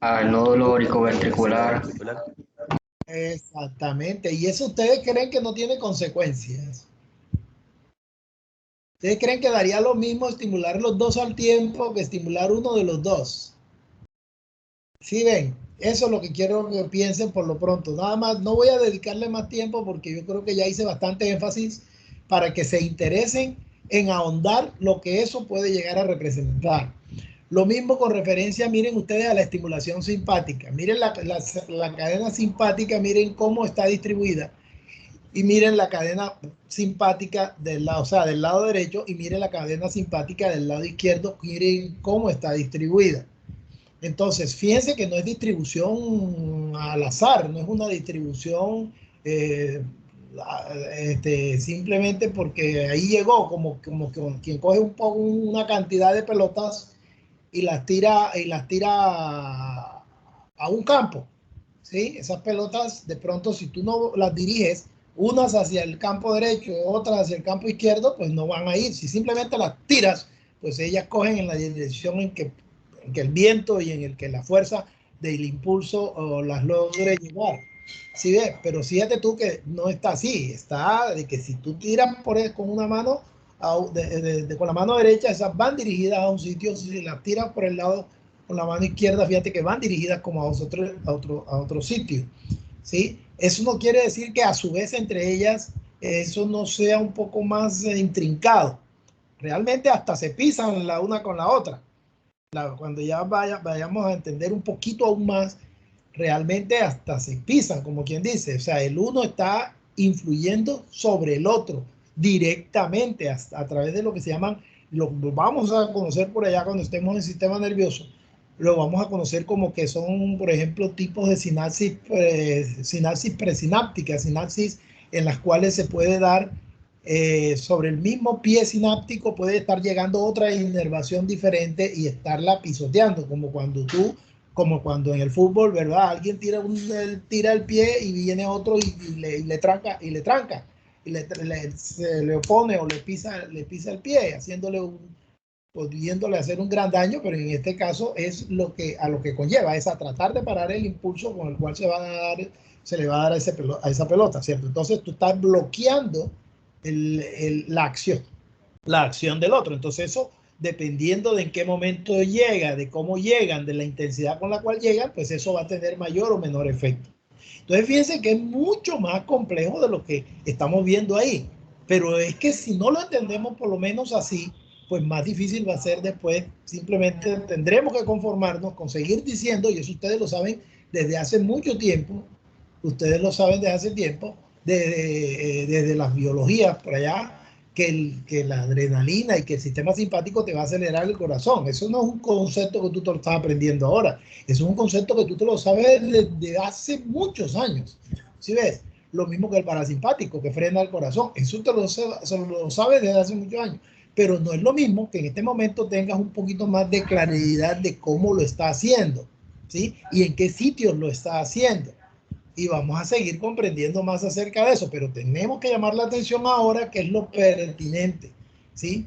Al nódulo auriculoventricular. Exactamente. ¿Y eso ustedes creen que no tiene consecuencias? ¿Ustedes creen que daría lo mismo estimular los dos al tiempo que estimular uno de los dos? ¿Sí ven? Eso es lo que quiero que piensen por lo pronto. Nada más, no voy a dedicarle más tiempo porque yo creo que ya hice bastante énfasis para que se interesen en ahondar lo que eso puede llegar a representar. Lo mismo con referencia, miren ustedes, a la estimulación simpática. Miren la cadena simpática, miren cómo está distribuida. Y miren la cadena simpática del lado, o sea, del lado derecho, y miren la cadena simpática del lado izquierdo, miren cómo está distribuida. Entonces, fíjense que no es distribución al azar, no es una distribución simplemente porque ahí llegó, como quien coge una cantidad de pelotas y las tira a un campo, ¿sí? Esas pelotas, de pronto, si tú no las diriges, unas hacia el campo derecho y otras hacia el campo izquierdo, pues no van a ir. Si simplemente las tiras, pues ellas cogen en la dirección en que el viento y en el que la fuerza del impulso las logre llevar. ¿Sí ves? Pero fíjate tú que no está así, está de que si tú tiras con una mano, con la mano derecha, esas van dirigidas a un sitio. Si las tiras por el lado con la mano izquierda, fíjate que van dirigidas como a otro sitio, ¿sí? Eso no quiere decir que a su vez entre ellas eso no sea un poco más intrincado. Realmente hasta se pisan la una con la otra, cuando ya vayamos a entender un poquito aún más, realmente hasta se pisan, como quien dice. O sea, el uno está influyendo sobre el otro directamente a través de lo que se llaman, lo vamos a conocer por allá cuando estemos en el sistema nervioso, lo vamos a conocer como que son, por ejemplo, tipos de sinapsis, sinapsis presinápticas, sinapsis en las cuales se puede dar sobre el mismo pie sináptico, puede estar llegando otra inervación diferente y estarla pisoteando, como cuando en el fútbol, ¿verdad? Alguien tira el pie y viene otro y le tranca, y se le opone o le pisa el pie, pudiéndole hacer un gran daño, pero en este caso es a lo que conlleva, es a tratar de parar el impulso con el cual se le va a dar a esa pelota, ¿cierto? Entonces tú estás bloqueando la acción del otro. Entonces eso, dependiendo de en qué momento llega, de cómo llegan, de la intensidad con la cual llegan, pues eso va a tener mayor o menor efecto. Entonces fíjense que es mucho más complejo de lo que estamos viendo ahí, pero es que si no lo entendemos por lo menos así, pues más difícil va a ser después. Simplemente tendremos que conformarnos con seguir diciendo, y eso ustedes lo saben desde hace mucho tiempo, desde las biologías por allá, que la adrenalina y que el sistema simpático te va a acelerar el corazón. Eso no es un concepto que tú te lo estás aprendiendo ahora, eso es un concepto que tú te lo sabes desde hace muchos años. ¿Sí ves? Lo mismo que el parasimpático, que frena el corazón, eso lo sabes desde hace muchos años, pero no es lo mismo que en este momento tengas un poquito más de claridad de cómo lo está haciendo, ¿sí? Y en qué sitios lo está haciendo. Y vamos a seguir comprendiendo más acerca de eso, pero tenemos que llamar la atención ahora, que es lo pertinente, ¿sí?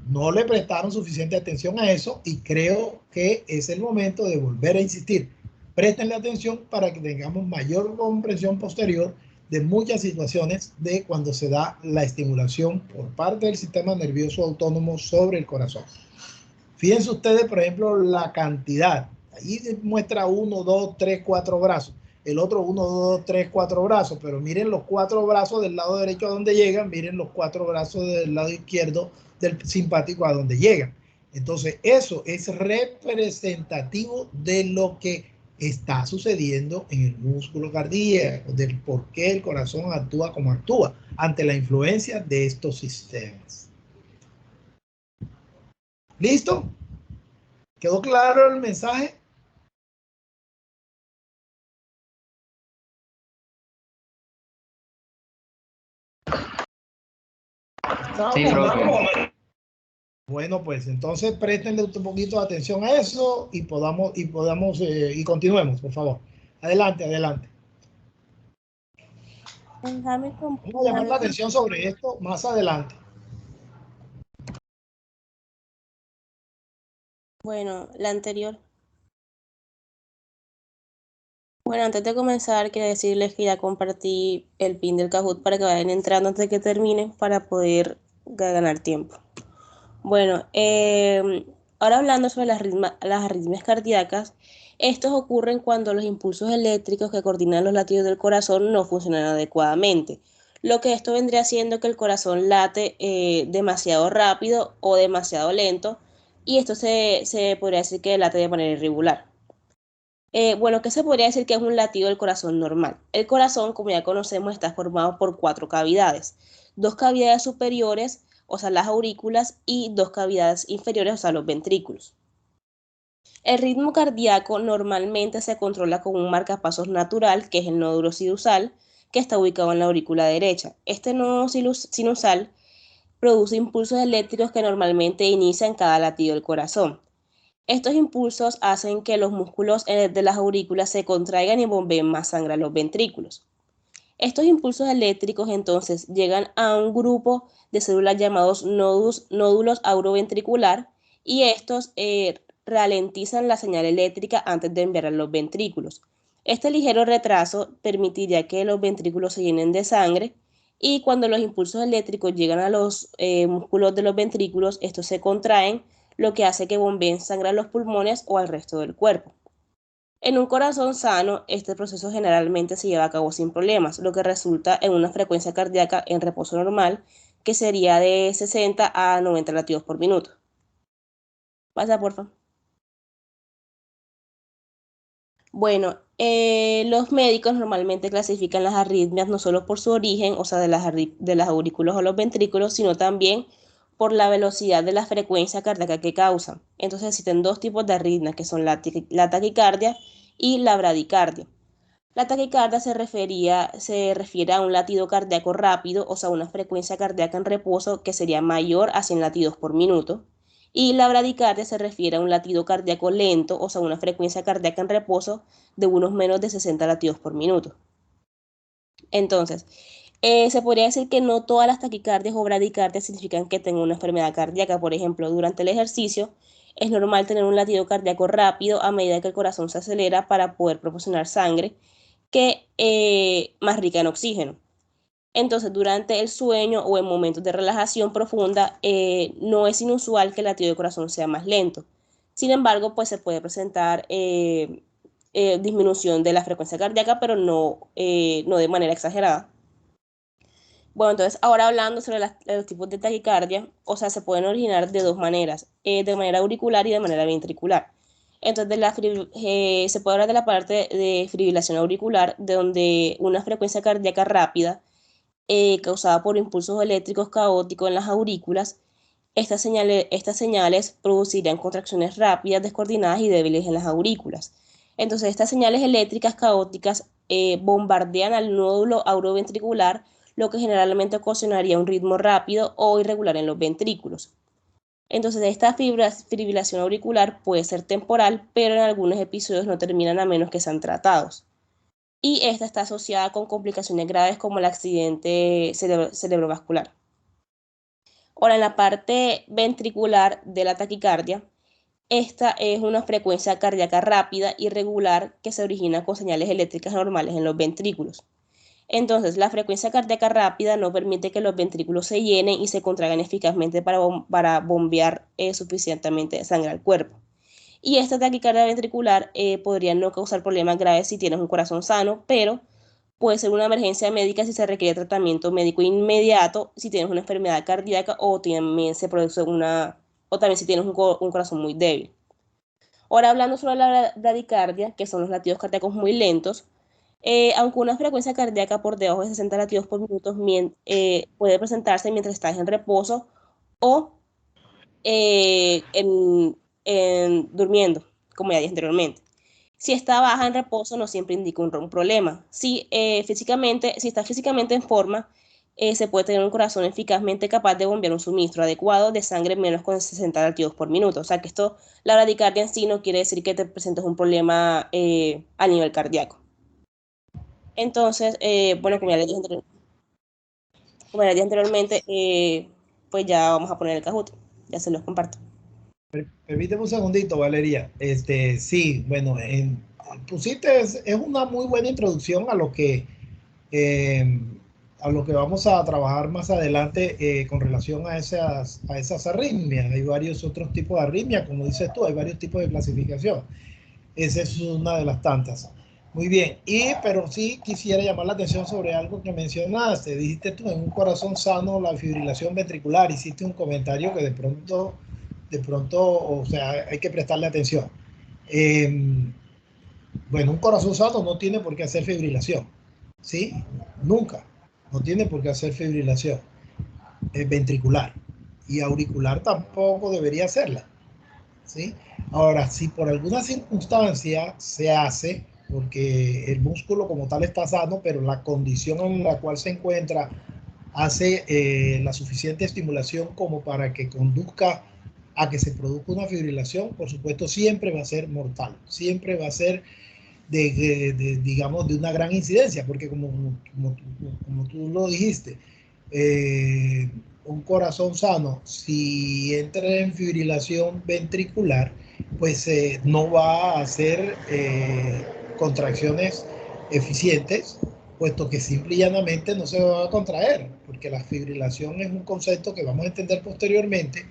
No le prestaron suficiente atención a eso y creo que es el momento de volver a insistir. Préstenle atención para que tengamos mayor comprensión posterior de muchas situaciones de cuando se da la estimulación por parte del sistema nervioso autónomo sobre el corazón. Fíjense ustedes, por ejemplo, la cantidad. Ahí muestra 1, 2, 3, 4 brazos. El otro 1, 2, 3, 4 brazos. Pero miren los 4 brazos del lado derecho a donde llegan. Miren los 4 brazos del lado izquierdo del simpático a donde llegan. Entonces, eso es representativo de lo que está sucediendo en el músculo cardíaco, del por qué el corazón actúa como actúa ante la influencia de estos sistemas. ¿Listo? ¿Quedó claro el mensaje? Sí, profe. Bueno, pues entonces préstenle un poquito de atención a eso y continuemos, por favor. Adelante. Vamos a llamar la atención sobre esto más adelante. Bueno, la anterior. Bueno, antes de comenzar, quiero decirles que ya compartí el pin del Kahoot para que vayan entrando antes de que termine para poder ganar tiempo. Bueno, ahora hablando sobre las arritmias cardíacas, estos ocurren cuando los impulsos eléctricos que coordinan los latidos del corazón no funcionan adecuadamente. Lo que esto vendría siendo que el corazón late demasiado rápido o demasiado lento, y esto se podría decir que late de manera irregular. Bueno, ¿qué se podría decir que es un latido del corazón normal? El corazón, como ya conocemos, está formado por 4 cavidades. 2 cavidades superiores, o sea, las aurículas, y 2 cavidades inferiores, o sea, los ventrículos. El ritmo cardíaco normalmente se controla con un marcapasos natural, que es el nódulo sinusal, que está ubicado en la aurícula derecha. Este nódulo sinusal produce impulsos eléctricos que normalmente inician cada latido del corazón. Estos impulsos hacen que los músculos de las aurículas se contraigan y bombeen más sangre a los ventrículos. Estos impulsos eléctricos entonces llegan a un grupo de células llamados nódulos auroventricular, y estos ralentizan la señal eléctrica antes de enviar a los ventrículos. Este ligero retraso permitiría que los ventrículos se llenen de sangre, y cuando los impulsos eléctricos llegan a los músculos de los ventrículos, estos se contraen, lo que hace que bombeen sangre a los pulmones o al resto del cuerpo. En un corazón sano, este proceso generalmente se lleva a cabo sin problemas, lo que resulta en una frecuencia cardíaca en reposo normal, que sería de 60 a 90 latidos por minuto. Pasa, porfa. Bueno, los médicos normalmente clasifican las arritmias no solo por su origen, o sea, de las aurículas o los ventrículos, sino también por la velocidad de la frecuencia cardíaca que causan. Entonces existen dos tipos de arritmias, que son la taquicardia y la bradicardia. La taquicardia se refiere a un latido cardíaco rápido, o sea, una frecuencia cardíaca en reposo que sería mayor a 100 latidos por minuto. Y la bradicardia se refiere a un latido cardíaco lento, o sea, una frecuencia cardíaca en reposo de unos menos de 60 latidos por minuto. Entonces, se podría decir que no todas las taquicardias o bradicardias significan que tengo una enfermedad cardíaca. Por ejemplo, durante el ejercicio es normal tener un latido cardíaco rápido a medida que el corazón se acelera para poder proporcionar sangre que más rica en oxígeno. Entonces, durante el sueño o en momentos de relajación profunda, no es inusual que el latido del corazón sea más lento. Sin embargo, pues se puede presentar disminución de la frecuencia cardíaca, pero no de manera exagerada. Bueno, entonces ahora hablando sobre los tipos de taquicardia, o sea, se pueden originar de dos maneras, de manera auricular y de manera ventricular. Entonces, se puede hablar de la parte de fibrilación auricular, de donde una frecuencia cardíaca rápida causada por impulsos eléctricos caóticos en las aurículas. Estas señales producirían contracciones rápidas, descoordinadas y débiles en las aurículas. Entonces, estas señales eléctricas caóticas bombardean al nódulo auroventricular, lo que generalmente ocasionaría un ritmo rápido o irregular en los ventrículos. Entonces, esta fibrilación auricular puede ser temporal, pero en algunos episodios no terminan a menos que sean tratados. Y esta está asociada con complicaciones graves como el accidente cerebrovascular. Ahora, en la parte ventricular de la taquicardia, esta es una frecuencia cardíaca rápida y regular que se origina con señales eléctricas normales en los ventrículos. Entonces, la frecuencia cardíaca rápida no permite que los ventrículos se llenen y se contraigan eficazmente para bombear suficientemente sangre al cuerpo. Y esta taquicardia ventricular podría no causar problemas graves si tienes un corazón sano, pero puede ser una emergencia médica si se requiere tratamiento médico inmediato, si tienes una enfermedad cardíaca o también se produce o también si tienes un corazón muy débil. Ahora hablando sobre la bradicardia, que son los latidos cardíacos muy lentos, aunque una frecuencia cardíaca por debajo de 60 latidos por minuto puede presentarse mientras estás en reposo o durmiendo, como ya dije anteriormente. Si está baja en reposo, no siempre indica un problema. Si está físicamente en forma, se puede tener un corazón eficazmente capaz de bombear un suministro adecuado de sangre menos con 60 latidos por minuto. O sea que la bradicardia en sí no quiere decir que te presentes un problema a nivel cardíaco. Entonces, bueno, como ya les dije anteriormente, pues ya vamos a poner el Kahoot. Ya se los comparto. Permíteme un segundito, Valeria. Sí, bueno, pusiste, es una muy buena introducción a lo que vamos a trabajar más adelante con relación a esas arritmias. Hay varios otros tipos de arritmias, como dices tú, hay varios tipos de clasificación. Esa es una de las tantas. Muy bien, pero sí quisiera llamar la atención sobre algo que mencionaste. Dijiste tú, en un corazón sano, la fibrilación ventricular. Hiciste un comentario que de pronto, o sea, hay que prestarle atención. Bueno, un corazón sano no tiene por qué hacer fibrilación, ¿sí? Nunca. No tiene por qué hacer fibrilación ventricular. Y auricular tampoco debería hacerla, ¿sí? Ahora, si por alguna circunstancia se hace, porque el músculo como tal está sano, pero la condición en la cual se encuentra hace la suficiente estimulación como para que conduzca a que se produzca una fibrilación, por supuesto siempre va a ser mortal, siempre va a ser digamos, de una gran incidencia, porque como tú lo dijiste, un corazón sano, si entra en fibrilación ventricular, pues no va a hacer contracciones eficientes, puesto que simple y llanamente no se va a contraer, porque la fibrilación es un concepto que vamos a entender posteriormente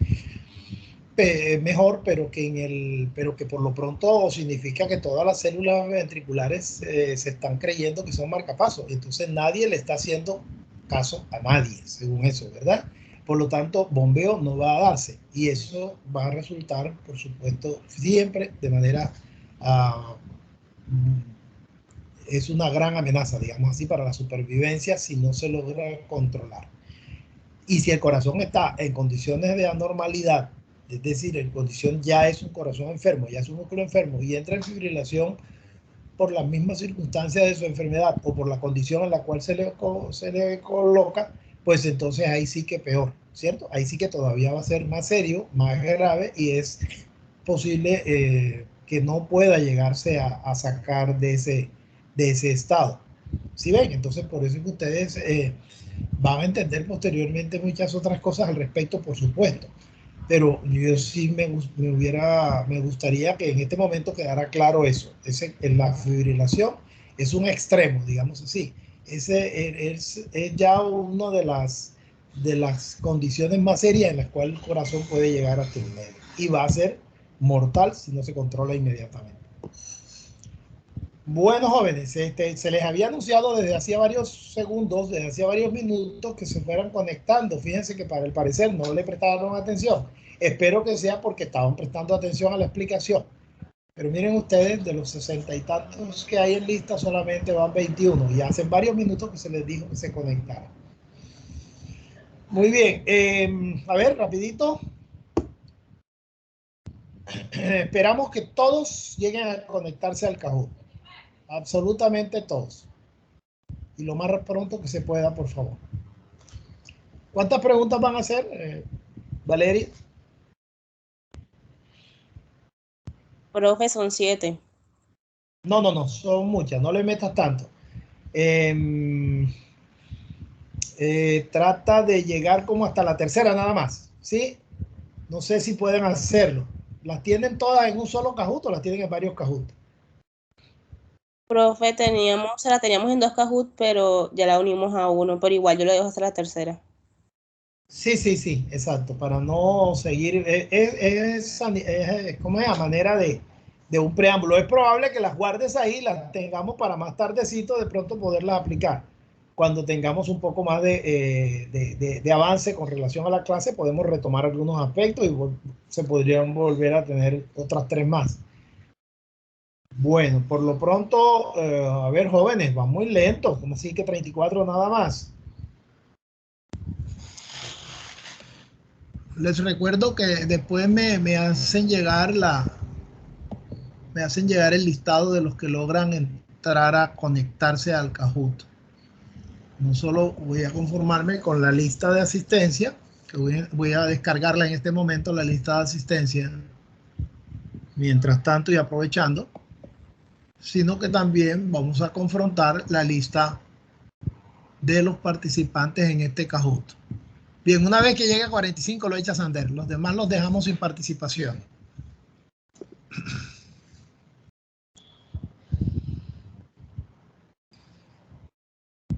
mejor, pero que por lo pronto significa que todas las células ventriculares se están creyendo que son marcapasos, entonces nadie le está haciendo caso a nadie, según eso, ¿verdad? Por lo tanto, bombeo no va a darse, y eso va a resultar, por supuesto, siempre de manera es una gran amenaza, digamos así, para la supervivencia si no se logra controlar. Y si el corazón está en condiciones de anormalidad, es decir, en condición ya es un corazón enfermo, ya es un músculo enfermo y entra en fibrilación por las mismas circunstancias de su enfermedad o por la condición en la cual se le coloca, pues entonces ahí sí que peor, ¿cierto? Ahí sí que todavía va a ser más serio, más grave y es posible que no pueda llegarse a sacar de ese estado. ¿Sí ven? Entonces por eso es que ustedes van a entender posteriormente muchas otras cosas al respecto, por supuesto. Pero yo sí me gustaría que en este momento quedara claro eso. La fibrilación es un extremo, digamos así. Ese es ya una de las condiciones más serias en las cuales el corazón puede llegar a tener. Y va a ser mortal si no se controla inmediatamente. Bueno, jóvenes, se les había anunciado desde hacía varios segundos, desde hacía varios minutos que se fueran conectando. Fíjense que para el parecer no le prestaron atención. Espero que sea porque estaban prestando atención a la explicación. Pero miren ustedes, de los 60 y tantos que hay en lista, solamente van 21. Y hace varios minutos que se les dijo que se conectaran. Muy bien, a ver, rapidito. Esperamos que todos lleguen a conectarse al Kahoot. Absolutamente todos. Y lo más pronto que se pueda, por favor. ¿Cuántas preguntas van a hacer, Valeria? Profe, son 7. No, son muchas, no le metas tanto. Trata de llegar como hasta la tercera nada más, ¿sí? No sé si pueden hacerlo. ¿Las tienen todas en un solo Kahoot o las tienen en varios Kahoot? Profe, la teníamos en 2 Kahoot, pero ya la unimos a uno, pero igual yo lo dejo hasta la tercera. Sí, exacto, para no seguir, ¿cómo es? A manera de un preámbulo. Es probable que las guardes ahí, las tengamos para más tardecito de pronto poderlas aplicar. Cuando tengamos un poco más de avance con relación a la clase, podemos retomar algunos aspectos y se podrían volver a tener otras 3 más. Bueno, por lo pronto, a ver, jóvenes, van muy lentos, como así que 34 nada más. Les recuerdo que después me hacen llegar el listado de los que logran entrar a conectarse al Kahoot. No solo voy a conformarme con la lista de asistencia, que voy a descargarla en este momento, la lista de asistencia, mientras tanto y aprovechando, sino que también vamos a confrontar la lista de los participantes en este Kahoot. Bien, una vez que llegue a 45 lo echa Sander, los demás los dejamos sin participación.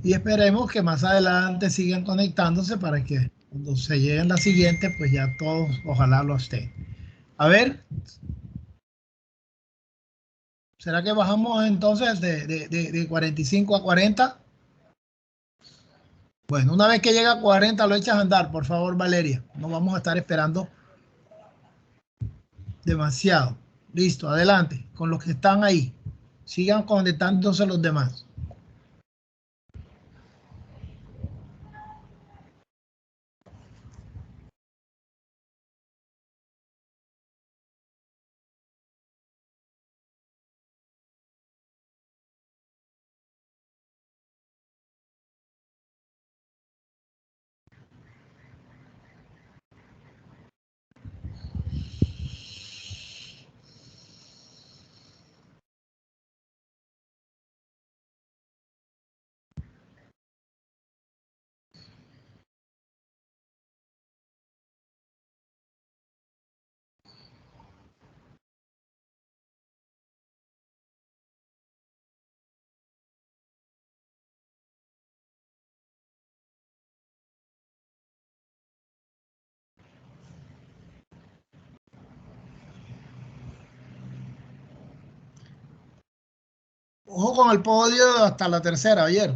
Y esperemos que más adelante sigan conectándose para que cuando se lleguen las siguientes, pues ya todos ojalá lo estén. A ver, ¿será que bajamos entonces de 45 a 40? Bueno, una vez que llega a 40 lo echas a andar, por favor, Valeria. No vamos a estar esperando demasiado. Listo, adelante, con los que están ahí. Sigan conectándose los demás. Ojo con el podio hasta la tercera, ayer.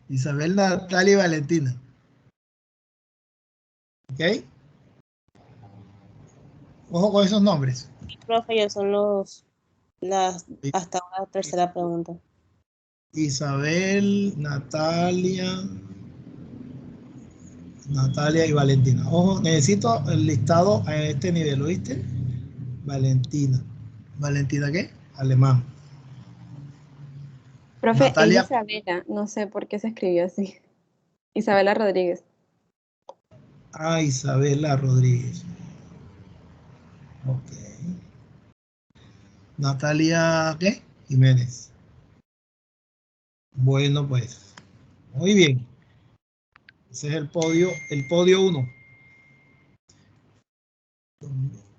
Isabel, Natalia y Valentina. ¿Ok? Ojo con esos nombres. Profe, ya son hasta la tercera pregunta. Isabel, Natalia y Valentina. Ojo, necesito el listado a este nivel, ¿oíste? Valentina. ¿Valentina qué? Alemán. Profe, Natalia. es Isabela, no sé por qué se escribió así. Isabela Rodríguez. Ah, Isabela Rodríguez. Ok. Natalia, ¿qué? Jiménez. Bueno, pues. Muy bien. Ese es el podio 1.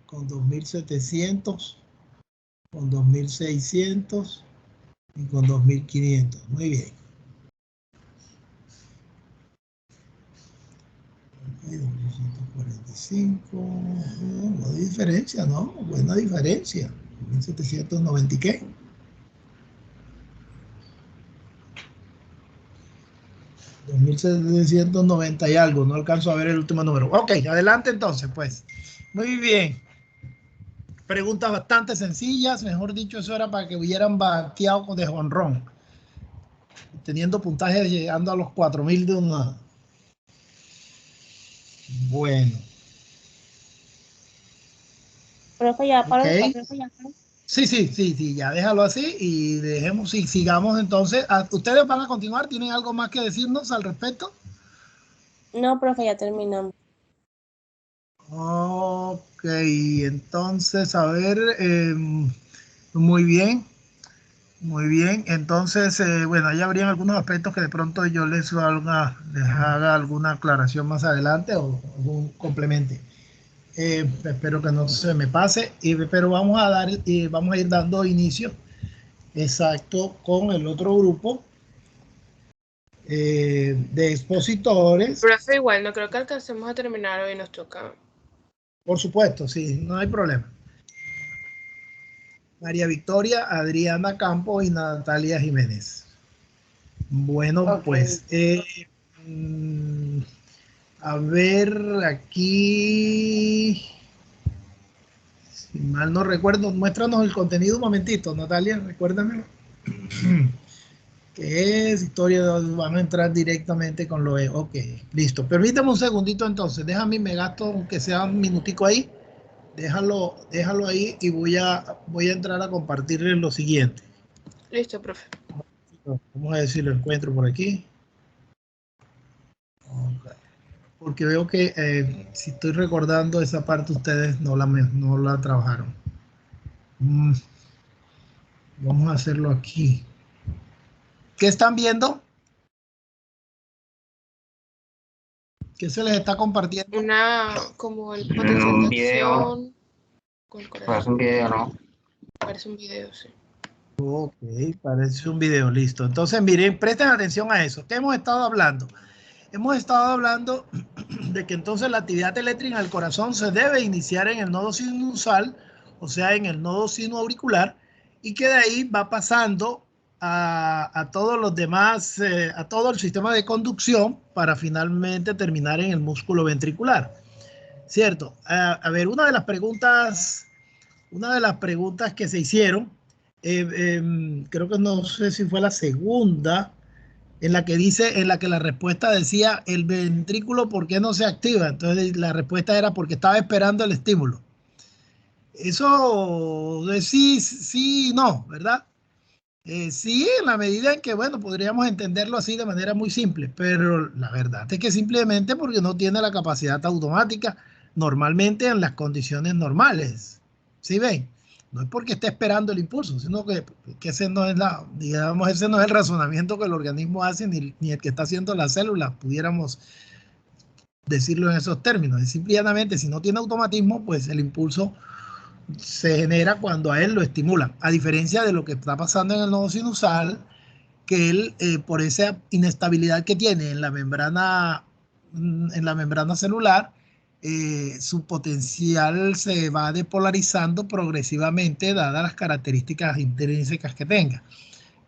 Con 2.700, con 2.600 y con 2.500. Muy bien. 2.145. No hay diferencia, ¿no? Buena diferencia. 1.790 y qué. 2.790 y algo. No alcanzo a ver el último número. Ok, adelante entonces, pues. Muy bien. Preguntas bastante sencillas. Mejor dicho, eso era para que hubieran bateado de jonrón. Teniendo puntajes llegando a los 4.000 de una. Bueno. Profe, ya paró. Ok. Sí, ya déjalo así y dejemos y sigamos entonces. ¿Ustedes van a continuar? ¿Tienen algo más que decirnos al respecto? No, profe, ya terminamos. Ok, entonces, a ver, muy bien. Muy bien, entonces, bueno, ahí habrían algunos aspectos que de pronto yo les haga alguna aclaración más adelante o algún complemento. Espero que no se me pase, pero vamos a ir dando inicio exacto con el otro grupo de expositores. Profe, igual, no creo que alcancemos a terminar hoy, nos toca. Por supuesto, sí, no hay problema. María Victoria, Adriana Campos y Natalia Jiménez. Bueno, Ok. pues, a ver, aquí, si mal no recuerdo, muéstranos el contenido un momentito, Natalia, recuérdamelo. ¿Qué es? Historia, van a entrar directamente con lo de, ok, listo. Permítame un segundito entonces, déjame, me gasto aunque sea un minutico ahí, déjalo ahí y voy a entrar a compartirles lo siguiente. Listo, profe. Vamos a decir, lo encuentro por aquí. Okay. Porque veo que si estoy recordando esa parte ustedes no la trabajaron. Vamos a hacerlo aquí. ¿Qué están viendo? ¿Qué se les está compartiendo? Como el potencial de video. acción con el corazón. Parece un video, ¿no? Parece un video, sí. Ok, parece un video, listo. Entonces, miren, presten atención a eso. ¿Qué hemos estado hablando? Hemos estado hablando de que entonces la actividad eléctrica en el corazón se debe iniciar en el nodo sinusal, o sea, en el nodo sinoauricular, y que de ahí va pasando a todos los demás, a todo el sistema de conducción para finalmente terminar en el músculo ventricular. ¿Cierto? A ver, una de las preguntas que se hicieron, creo que no sé si fue la segunda, en la que la respuesta decía el ventrículo, ¿por qué no se activa? Entonces la respuesta era porque estaba esperando el estímulo. Eso de sí, no, ¿verdad? Sí, en la medida en que, bueno, podríamos entenderlo así de manera muy simple, pero la verdad es que simplemente porque no tiene la capacidad automática normalmente en las condiciones normales. ¿Sí ven? No es porque esté esperando el impulso, sino que ese no es ese no es el razonamiento que el organismo hace, ni el que está haciendo las células, pudiéramos decirlo en esos términos. Es simplemente, si no tiene automatismo, pues el impulso se genera cuando a él lo estimulan, a diferencia de lo que está pasando en el nodo sinusal, que él, por esa inestabilidad que tiene en la membrana celular, su potencial se va despolarizando progresivamente dadas las características intrínsecas que tenga.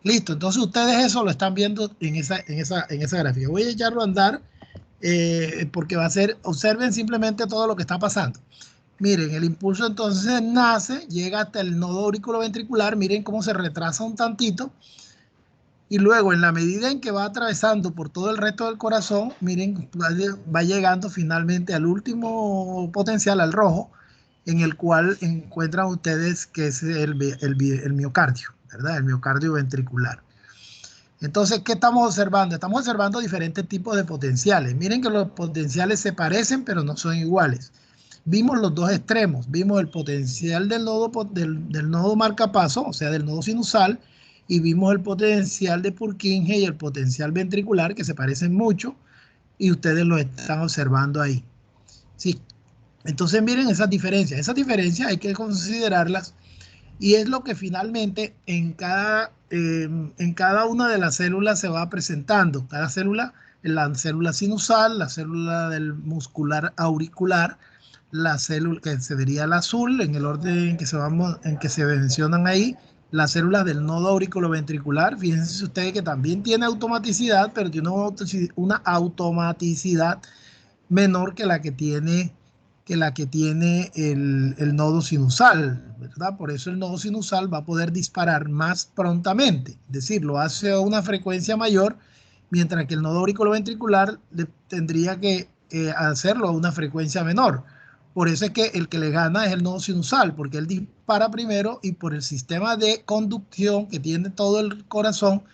Listo, entonces ustedes eso lo están viendo en esa gráfica. Voy a echarlo a andar porque va a ser, observen simplemente todo lo que está pasando. Miren, el impulso entonces nace, llega hasta el nodo auriculoventricular, miren cómo se retrasa un tantito, y luego en la medida en que va atravesando por todo el resto del corazón, miren, va llegando finalmente al último potencial, al rojo, en el cual encuentran ustedes que es el miocardio, ¿verdad? El miocardio ventricular. Entonces, ¿qué estamos observando? Estamos observando diferentes tipos de potenciales. Miren que los potenciales se parecen, pero no son iguales. Vimos los dos extremos. Vimos el potencial del nodo marcapaso, o sea, del nodo sinusal, y vimos el potencial de Purkinje y el potencial ventricular, que se parecen mucho, y ustedes lo están observando ahí. Sí. Entonces, miren esas diferencias. Esas diferencias hay que considerarlas, y es lo que finalmente en cada una de las células se va presentando. Cada célula, la célula sinusal, la célula del muscular auricular, la célula que se vería el azul, en el orden en que se mencionan ahí, las células del nodo auriculoventricular. Fíjense ustedes que también tiene automaticidad, pero tiene una automaticidad menor que la que tiene el nodo sinusal, ¿verdad? Por eso el nodo sinusal va a poder disparar más prontamente, es decir, lo hace a una frecuencia mayor, mientras que el nodo auriculoventricular tendría que hacerlo a una frecuencia menor. Por eso es que el que le gana es el nodo sinusal, porque él dispara primero, y por el sistema de conducción que tiene todo el corazón,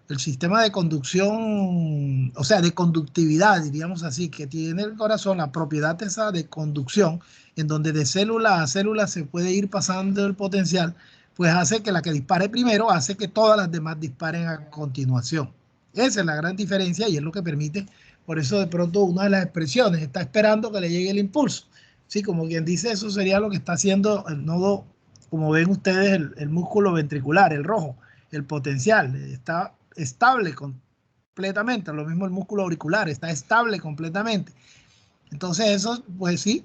el sistema de conducción, o sea, de conductividad, diríamos así, que tiene el corazón, la propiedad esa de conducción, en donde de célula a célula se puede ir pasando el potencial, pues hace que la que dispare primero, hace que todas las demás disparen a continuación. Esa es la gran diferencia, y es lo que permite, por eso de pronto una de las expresiones, está esperando que le llegue el impulso. Sí, como quien dice, eso sería lo que está haciendo el nodo, como ven ustedes, el músculo ventricular, el rojo, el potencial, está estable completamente. Lo mismo el músculo auricular, está estable completamente. Entonces eso, pues sí,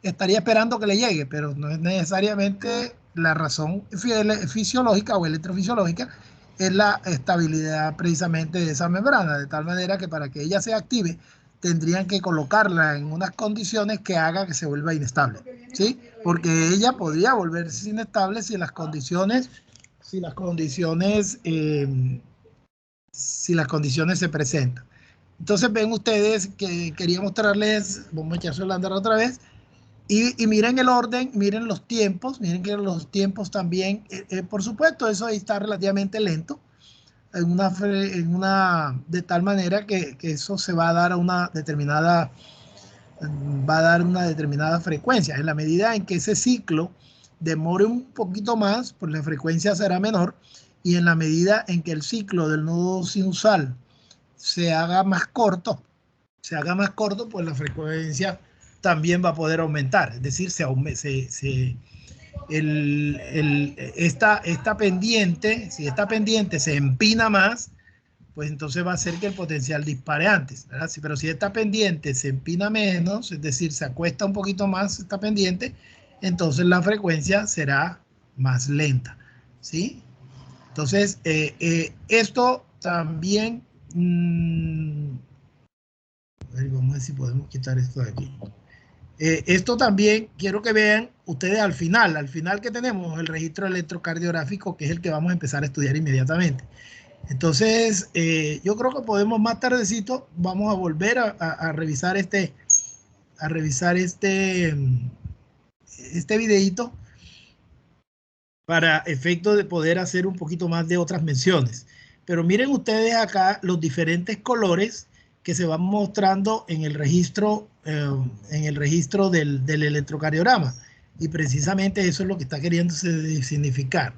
estaría esperando que le llegue, pero no es necesariamente la razón fisiológica o electrofisiológica, es la estabilidad precisamente de esa membrana, de tal manera que para que ella se active, tendrían que colocarla en unas condiciones que haga que se vuelva inestable, ¿sí? Porque ella podría volverse inestable si las condiciones se presentan. Entonces ven ustedes que quería mostrarles, vamos a echarse a andar otra vez, y miren el orden, miren los tiempos, miren que los tiempos también, por supuesto, eso ahí está relativamente lento, de tal manera que eso se va a dar a una determinada frecuencia. En la medida en que ese ciclo demore un poquito más, pues la frecuencia será menor, y en la medida en que el ciclo del nodo sinusal se haga más corto, pues la frecuencia también va a poder aumentar. Es decir, esta pendiente, si esta pendiente se empina más, pues entonces va a hacer que el potencial dispare antes, ¿verdad? Pero si esta pendiente se empina menos, es decir, se acuesta un poquito más esta pendiente, entonces la frecuencia será más lenta, ¿sí? Entonces, esto también, vamos a ver si podemos quitar esto de aquí. Esto también quiero que vean ustedes al final que tenemos el registro electrocardiográfico, que es el que vamos a empezar a estudiar inmediatamente. Entonces, yo creo que podemos más tardecito, vamos a volver a revisar este videito para efecto de poder hacer un poquito más de otras menciones. Pero miren ustedes acá los diferentes colores que se van mostrando en el registro del electrocardiograma. Y precisamente eso es lo que está queriendo significar.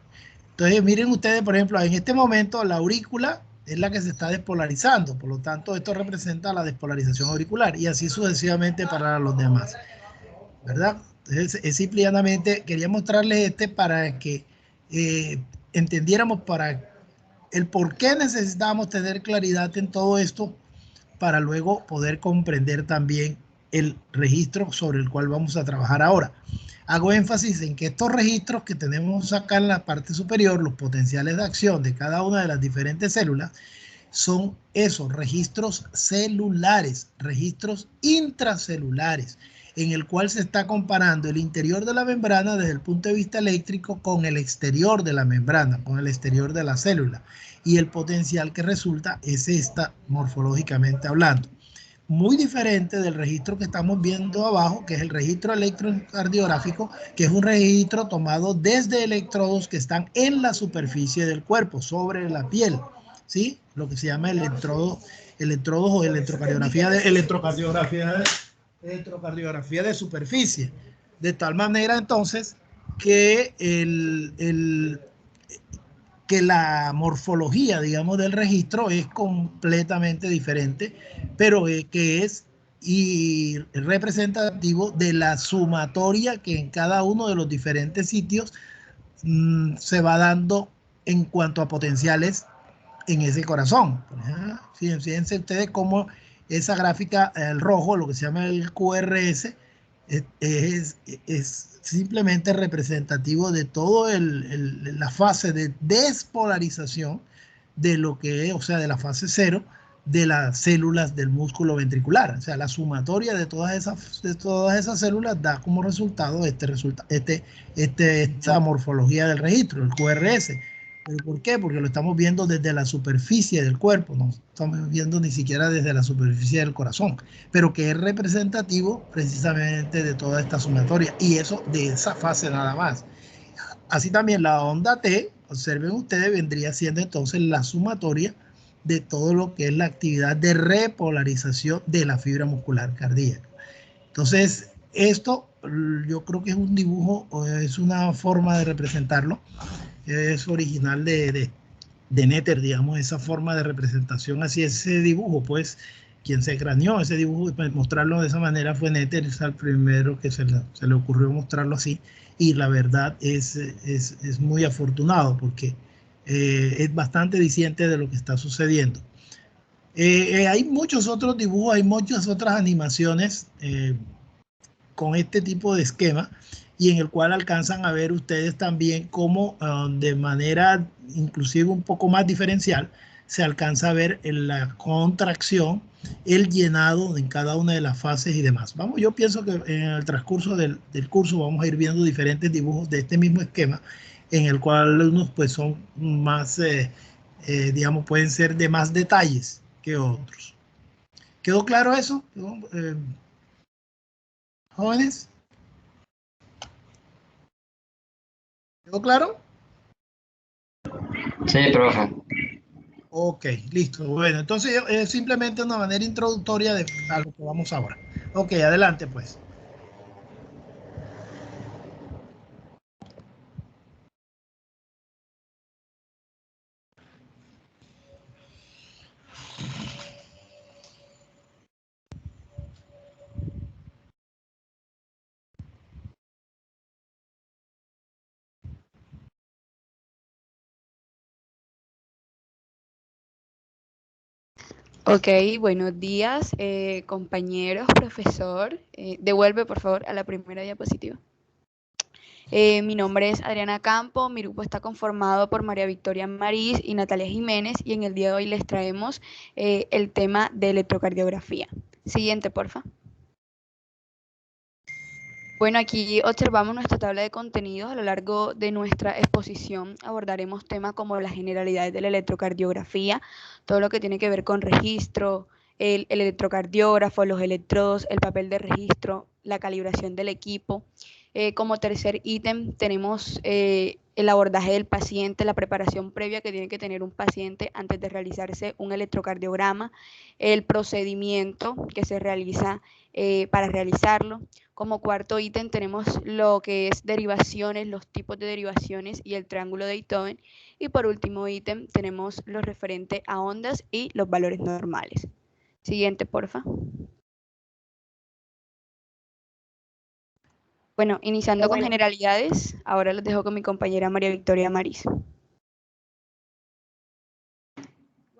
Entonces, miren ustedes, por ejemplo, en este momento la aurícula es la que se está despolarizando. Por lo tanto, esto representa la despolarización auricular, y así sucesivamente para los demás, ¿verdad? Entonces, es simple y llanamente, quería mostrarles para que entendiéramos para el por qué necesitábamos tener claridad en todo esto, para luego poder comprender también el registro sobre el cual vamos a trabajar ahora. Hago énfasis en que estos registros que tenemos acá en la parte superior, los potenciales de acción de cada una de las diferentes células, son esos registros celulares, registros intracelulares, en el cual se está comparando el interior de la membrana desde el punto de vista eléctrico con el exterior de la membrana, con el exterior de la célula. Y el potencial que resulta es esta, morfológicamente hablando. Muy diferente del registro que estamos viendo abajo, que es el registro electrocardiográfico, que es un registro tomado desde electrodos que están en la superficie del cuerpo, sobre la piel, ¿sí? Lo que se llama electrodos o electrocardiografía de superficie. De tal manera, entonces, que que la morfología, digamos, del registro es completamente diferente, pero que es y representativo de la sumatoria que en cada uno de los diferentes sitios se va dando en cuanto a potenciales en ese corazón. Fíjense ustedes cómo esa gráfica, el rojo, lo que se llama el QRS, es simplemente representativo de toda la fase de despolarización de lo que es, o sea, de la fase 0 de las células del músculo ventricular. O sea, la sumatoria de todas esas células da como resultado esta morfología del registro, el QRS. ¿Pero por qué? Porque lo estamos viendo desde la superficie del cuerpo, no estamos viendo ni siquiera desde la superficie del corazón, pero que es representativo precisamente de toda esta sumatoria, y eso de esa fase nada más. Así también la onda T, observen ustedes, vendría siendo entonces la sumatoria de todo lo que es la actividad de repolarización de la fibra muscular cardíaca. Entonces, esto yo creo que es un dibujo, es una forma de representarlo. Es original de Netter, digamos, esa forma de representación, así ese dibujo, pues, quien se craneó ese dibujo, pues, mostrarlo de esa manera fue Netter, es el primero que se le ocurrió mostrarlo así, y la verdad es muy afortunado, porque es bastante diciente de lo que está sucediendo. Hay muchos otros dibujos, hay muchas otras animaciones con este tipo de esquema, y en el cual alcanzan a ver ustedes también cómo de manera inclusive un poco más diferencial se alcanza a ver en la contracción, el llenado en cada una de las fases y demás. Yo pienso que en el transcurso del curso vamos a ir viendo diferentes dibujos de este mismo esquema, en el cual unos pues son más, digamos, pueden ser de más detalles que otros. ¿Quedó claro eso, jóvenes? ¿Quedó claro? Sí, profe. Ok, listo. Bueno, entonces es simplemente una manera introductoria de a lo que vamos ahora. Ok, adelante pues. Ok, buenos días, compañeros, profesor. Devuelve, por favor, a la primera diapositiva. Mi nombre es Adriana Campo, mi grupo está conformado por María Victoria Marís y Natalia Jiménez, y en el día de hoy les traemos el tema de electrocardiografía. Siguiente, porfa. Bueno, aquí observamos nuestra tabla de contenidos. A lo largo de nuestra exposición abordaremos temas como las generalidades de la electrocardiografía, todo lo que tiene que ver con registro, el electrocardiógrafo, los electrodos, el papel de registro, la calibración del equipo. Como tercer ítem tenemos el abordaje del paciente, la preparación previa que tiene que tener un paciente antes de realizarse un electrocardiograma, el procedimiento que se realiza para realizarlo. Como cuarto ítem tenemos lo que es derivaciones, los tipos de derivaciones y el triángulo de Einthoven. Y por último ítem tenemos lo referente a ondas y los valores normales. Siguiente, porfa. Bueno, iniciando con generalidades, ahora los dejo con mi compañera María Victoria Marís.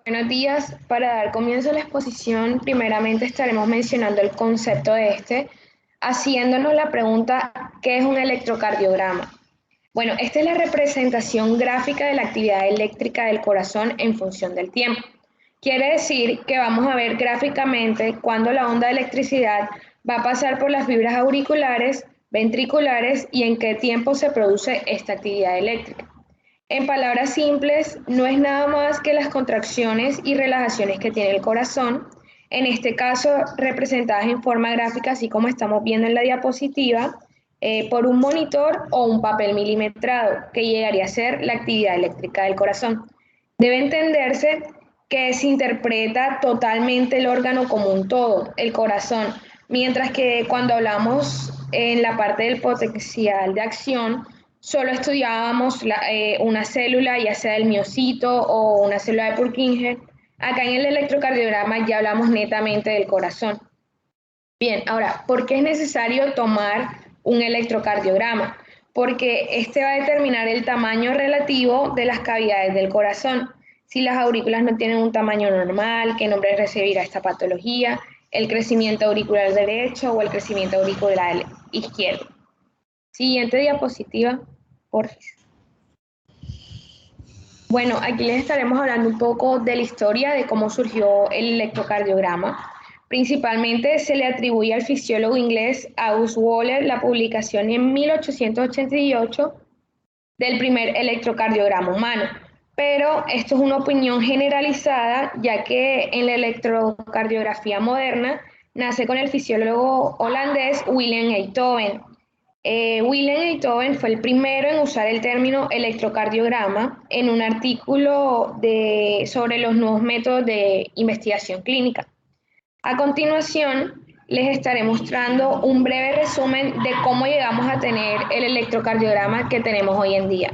Buenos días. Para dar comienzo a la exposición, primeramente estaremos mencionando el concepto de haciéndonos la pregunta, ¿qué es un electrocardiograma? Bueno, esta es la representación gráfica de la actividad eléctrica del corazón en función del tiempo. Quiere decir que vamos a ver gráficamente cuándo la onda de electricidad va a pasar por las fibras auriculares, ventriculares y en qué tiempo se produce esta actividad eléctrica. En palabras simples, no es nada más que las contracciones y relajaciones que tiene el corazón, en este caso representadas en forma gráfica, así como estamos viendo en la diapositiva, por un monitor o un papel milimetrado, que llegaría a ser la actividad eléctrica del corazón. Debe entenderse que se interpreta totalmente el órgano como un todo, el corazón, mientras que cuando hablamos en la parte del potencial de acción, solo estudiábamos una célula, ya sea del miocito o una célula de Purkinje. Acá en el electrocardiograma ya hablamos netamente del corazón. Bien, ahora, ¿por qué es necesario tomar un electrocardiograma? Porque este va a determinar el tamaño relativo de las cavidades del corazón. Si las aurículas no tienen un tamaño normal, ¿qué nombre recibirá esta patología? El crecimiento auricular derecho o el crecimiento auricular izquierdo. Siguiente diapositiva, por favor. Bueno, aquí les estaremos hablando un poco de la historia de cómo surgió el electrocardiograma. Principalmente se le atribuye al fisiólogo inglés August Waller la publicación en 1888 del primer electrocardiograma humano. Pero esto es una opinión generalizada, ya que en la electrocardiografía moderna nace con el fisiólogo holandés Willem Einthoven. Willem Einthoven fue el primero en usar el término electrocardiograma en un artículo sobre los nuevos métodos de investigación clínica. A continuación, les estaré mostrando un breve resumen de cómo llegamos a tener el electrocardiograma que tenemos hoy en día.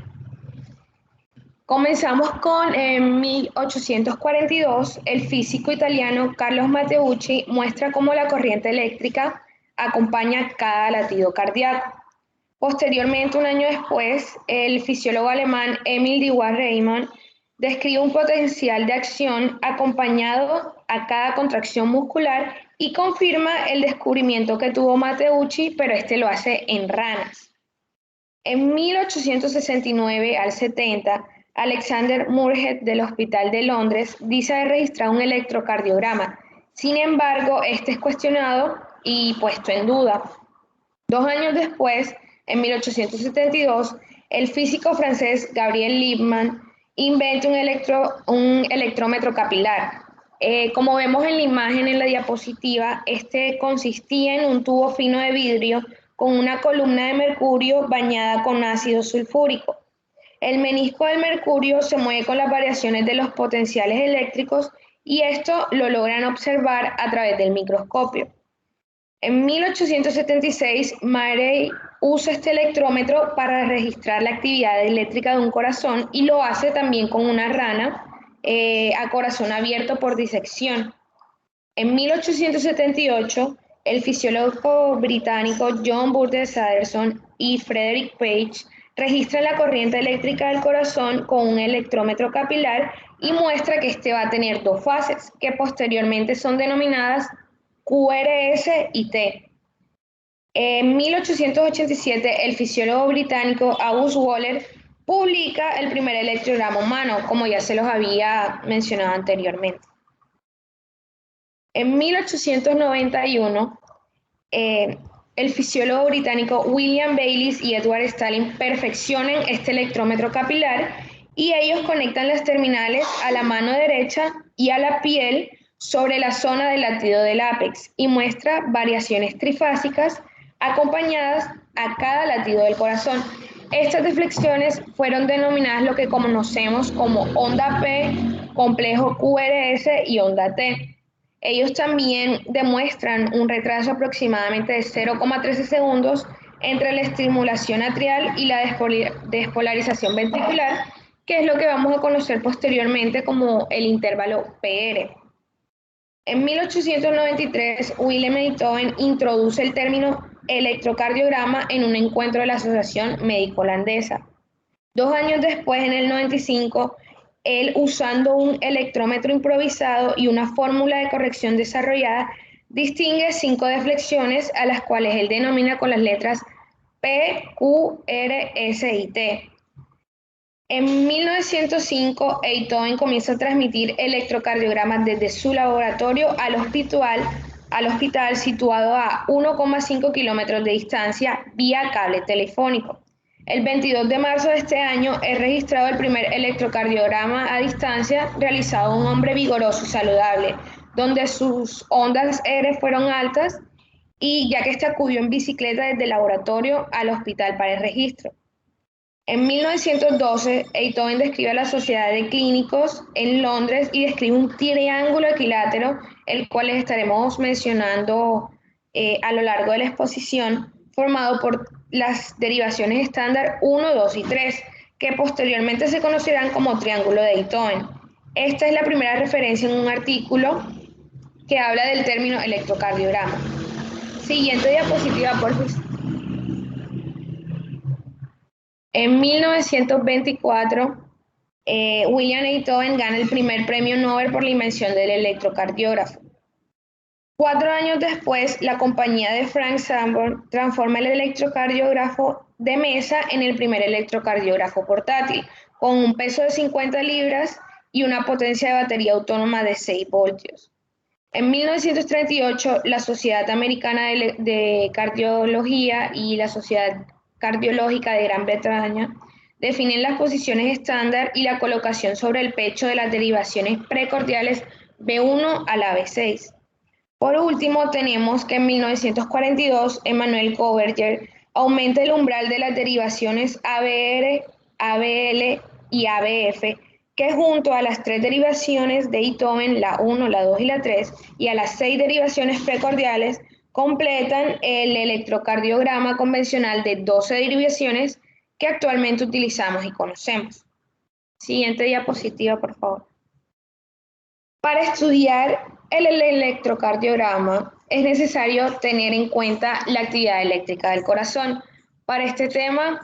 Comenzamos con en 1842, el físico italiano Carlo Matteucci muestra cómo la corriente eléctrica acompaña cada latido cardíaco. Posteriormente, un año después, el fisiólogo alemán Emil Dewar-Reimann describe un potencial de acción acompañado a cada contracción muscular y confirma el descubrimiento que tuvo Matteucci, pero este lo hace en ranas. En 1869 al 70, Alexander Muirhead del Hospital de Londres dice haber registrado un electrocardiograma. Sin embargo, este es cuestionado y puesto en duda. 2 años después, en 1872, el físico francés Gabriel Liebman inventa un electrómetro capilar. Como vemos en la imagen en la diapositiva, este consistía en un tubo fino de vidrio con una columna de mercurio bañada con ácido sulfúrico. El menisco del mercurio se mueve con las variaciones de los potenciales eléctricos y esto lo logran observar a través del microscopio. En 1876, Marey usa este electrómetro para registrar la actividad eléctrica de un corazón y lo hace también con una rana a corazón abierto por disección. En 1878, el fisiólogo británico John Burdett Sanderson y Frederick Page registran la corriente eléctrica del corazón con un electrómetro capilar y muestra que este va a tener 2 fases, que posteriormente son denominadas QRS y T. En 1887, el fisiólogo británico August Waller publica el primer electrograma humano, como ya se los había mencionado anteriormente. En 1891, el fisiólogo británico William Bayliss y Edward Stalin perfeccionan este electrómetro capilar y ellos conectan las terminales a la mano derecha y a la piel sobre la zona del latido del ápex y muestra variaciones trifásicas acompañadas a cada latido del corazón. Estas deflexiones fueron denominadas lo que conocemos como onda P, complejo QRS y onda T. Ellos también demuestran un retraso aproximadamente de 0,13 segundos entre la estimulación atrial y la despolarización ventricular, que es lo que vamos a conocer posteriormente como el intervalo PR. En 1893, Willem Einthoven introduce el término electrocardiograma en un encuentro de la Asociación Médico Holandesa. 2 años después, en el 95, él, usando un electrómetro improvisado y una fórmula de corrección desarrollada, distingue 5 deflexiones a las cuales él denomina con las letras P, Q, R, S y T. En 1905, Einthoven comienza a transmitir electrocardiogramas desde su laboratorio al hospital situado a 1,5 kilómetros de distancia vía cable telefónico. El 22 de marzo de este año es registrado el primer electrocardiograma a distancia realizado a un hombre vigoroso y saludable, donde sus ondas R fueron altas y ya que este acudió en bicicleta desde el laboratorio al hospital para el registro. En 1912, Einthoven describe a la Sociedad de Clínicos en Londres y describe un triángulo equilátero, el cual les estaremos mencionando a lo largo de la exposición, formado por las derivaciones estándar 1, 2 y 3, que posteriormente se conocerán como triángulo de Einthoven. Esta es la primera referencia en un artículo que habla del término electrocardiograma. Siguiente diapositiva, por favor. En 1924, William Einthoven gana el primer premio Nobel por la invención del electrocardiógrafo. 4 años después, la compañía de Frank Sanborn transforma el electrocardiógrafo de mesa en el primer electrocardiógrafo portátil, con un peso de 50 libras y una potencia de batería autónoma de 6 voltios. En 1938, la Sociedad Americana de Cardiología y la Sociedad Cardiológica de Gran Bretaña definen las posiciones estándar y la colocación sobre el pecho de las derivaciones precordiales B1 a la B6. Por último, tenemos que en 1942, Emmanuel Koberger aumenta el umbral de las derivaciones ABR, ABL y ABF, que junto a las 3 derivaciones de Einthoven, la 1, la 2 y la 3, y a las 6 derivaciones precordiales, completan el electrocardiograma convencional de 12 derivaciones que actualmente utilizamos y conocemos. Siguiente diapositiva, por favor. Para estudiar el electrocardiograma es necesario tener en cuenta la actividad eléctrica del corazón. Para este tema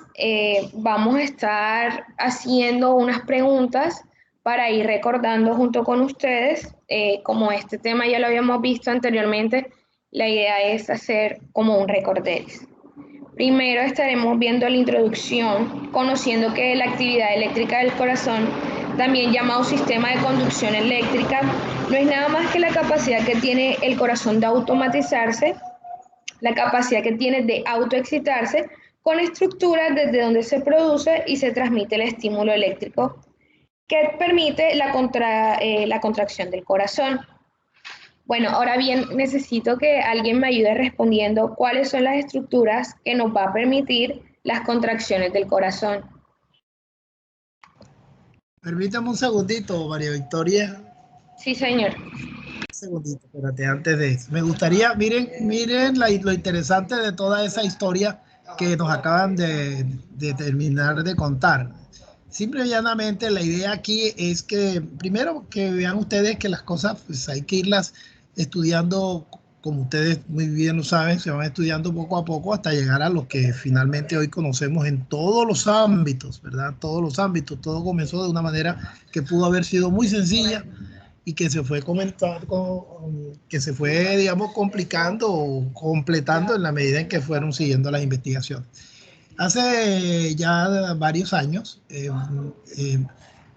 vamos a estar haciendo unas preguntas para ir recordando junto con ustedes. Como este tema ya lo habíamos visto anteriormente, la idea es hacer como un recorderis. Primero estaremos viendo la introducción, conociendo que la actividad eléctrica del corazón, también llamado sistema de conducción eléctrica, no es nada más que la capacidad que tiene el corazón de automatizarse, la capacidad que tiene de autoexcitarse con estructuras desde donde se produce y se transmite el estímulo eléctrico que permite la contracción del corazón. Bueno, ahora bien, necesito que alguien me ayude respondiendo cuáles son las estructuras que nos va a permitir las contracciones del corazón. Permítame un segundito, María Victoria. Sí, señor. Un segundito, espérate, antes de eso. Me gustaría, miren lo interesante de toda esa historia que nos acaban de terminar de contar. Simple y llanamente la idea aquí es que, primero, que vean ustedes que las cosas pues, hay que irlas estudiando, como ustedes muy bien lo saben, se van estudiando poco a poco hasta llegar a lo que finalmente hoy conocemos en todos los ámbitos, ¿verdad? Todos los ámbitos. Todo comenzó de una manera que pudo haber sido muy sencilla y que se fue digamos, complicando o completando en la medida en que fueron siguiendo las investigaciones. Hace ya varios años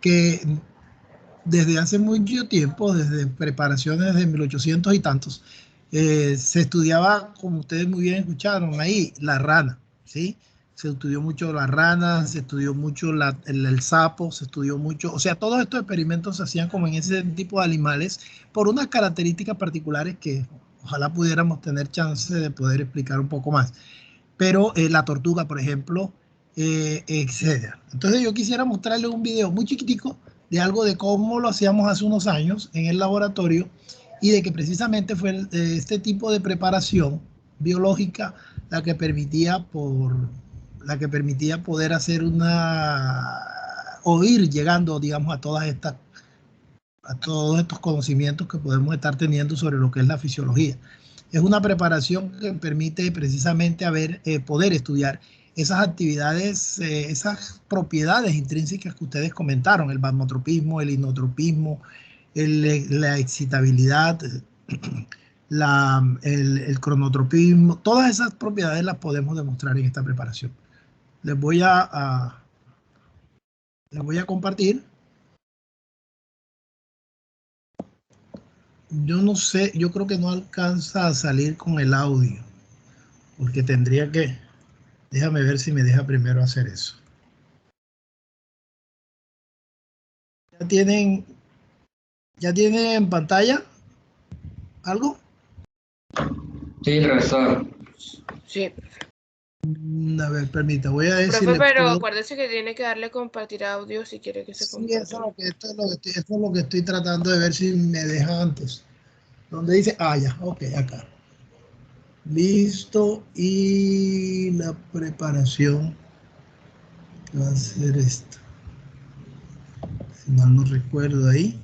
que desde hace mucho tiempo, desde preparaciones de 1800 y tantos, se estudiaba, como ustedes muy bien escucharon ahí, la rana, ¿sí? Se estudió mucho la rana, se estudió mucho el sapo, se estudió mucho, o sea, todos estos experimentos se hacían como en ese tipo de animales por unas características particulares que ojalá pudiéramos tener chance de poder explicar un poco más. Pero la tortuga, por ejemplo, etc. Entonces yo quisiera mostrarles un video muy chiquitico de algo de cómo lo hacíamos hace unos años en el laboratorio y de que precisamente fue este tipo de preparación biológica la que permitía poder hacer o ir llegando, digamos, a todos estos conocimientos que podemos estar teniendo sobre lo que es la fisiología. Es una preparación que permite precisamente poder estudiar esas actividades, esas propiedades intrínsecas que ustedes comentaron, el vasmotropismo, el inotropismo, la excitabilidad, el cronotropismo, todas esas propiedades las podemos demostrar en esta preparación. Les voy a compartir. Yo no sé, yo creo que no alcanza a salir con el audio, porque tendría que, déjame ver si me deja primero hacer eso. ¿Ya tienen en pantalla algo? Sí, profesor. Sí. A ver, permita, voy a decir. Profe, pero acuérdese que tiene que darle compartir audio si quiere que se comparta. Sí, esto es lo que estoy tratando de ver si me deja antes. Donde dice, ya, ok, acá. Listo, y la preparación va a ser esta. Si mal no recuerdo ahí.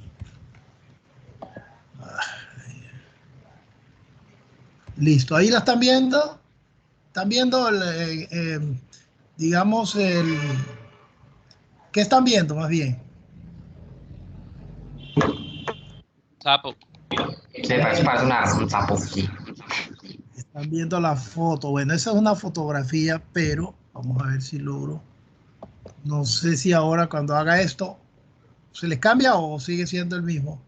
Listo, ahí la están viendo. Están viendo, digamos, ¿qué están viendo más bien? Sapo. Sí, parece un sapo, sí. Están viendo la foto. Bueno, esa es una fotografía, pero vamos a ver si logro. No sé si ahora cuando haga esto, ¿se les cambia o sigue siendo el mismo?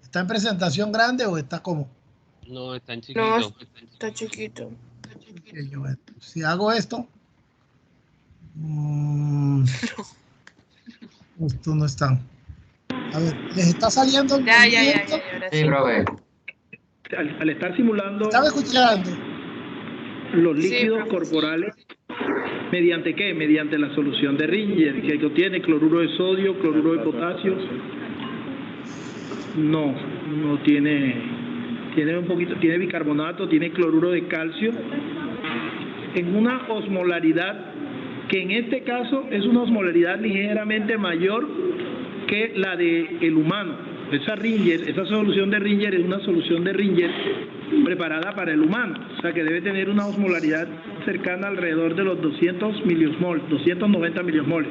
¿Está en presentación grande o está como? No, está en chiquito. No, está chiquito. Bueno, si hago esto, esto no está. A ver, ¿les está saliendo el movimiento? Sí, profe. Al estar simulando ¿Estaba escuchando? Los líquidos corporales, ¿mediante qué? Mediante la solución de Ringer, que contiene cloruro de sodio, cloruro de potasio. No tiene un poquito, tiene bicarbonato, tiene cloruro de calcio, en una osmolaridad que en este caso es una osmolaridad ligeramente mayor que la del humano. Esa solución de Ringer es una solución de Ringer preparada para el humano, o sea que debe tener una osmolaridad cercana alrededor de los 200 miliosmoles, 290 miliosmoles.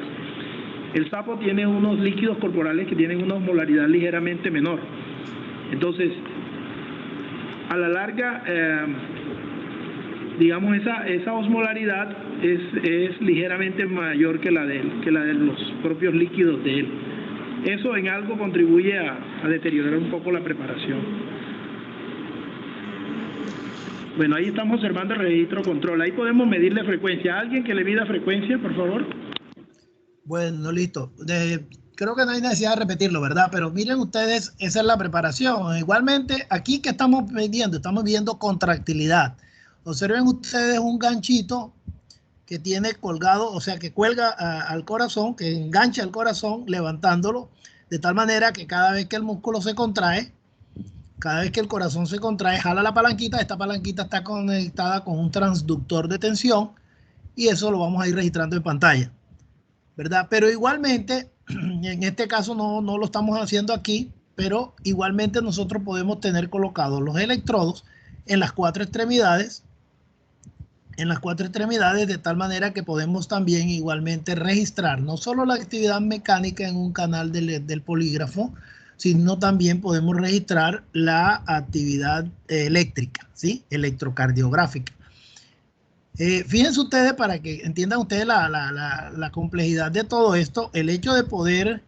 El sapo tiene unos líquidos corporales que tienen una osmolaridad ligeramente menor. Entonces, a la larga, digamos, esa osmolaridad es ligeramente mayor que la de los propios líquidos de él. Eso en algo contribuye a deteriorar un poco la preparación. Bueno, ahí estamos observando el registro control. Ahí podemos medirle frecuencia. ¿Alguien que le mida frecuencia, por favor? Bueno, listo. Creo que no hay necesidad de repetirlo, ¿verdad? Pero miren ustedes, esa es la preparación. Igualmente, aquí que estamos viendo contractilidad. Observen ustedes un ganchito que tiene colgado, o sea, que cuelga al corazón, que engancha al corazón levantándolo, de tal manera que cada vez que el músculo se contrae, cada vez que el corazón se contrae, jala la palanquita. Esta palanquita está conectada con un transductor de tensión y eso lo vamos a ir registrando en pantalla, ¿verdad? Pero igualmente, en este caso no lo estamos haciendo aquí, pero igualmente nosotros podemos tener colocados los electrodos en las cuatro extremidades, de tal manera que podemos también igualmente registrar no solo la actividad mecánica en un canal del polígrafo, sino también podemos registrar la actividad eléctrica, ¿sí? Electrocardiográfica. Fíjense ustedes, para que entiendan ustedes la complejidad de todo esto, el hecho de poder,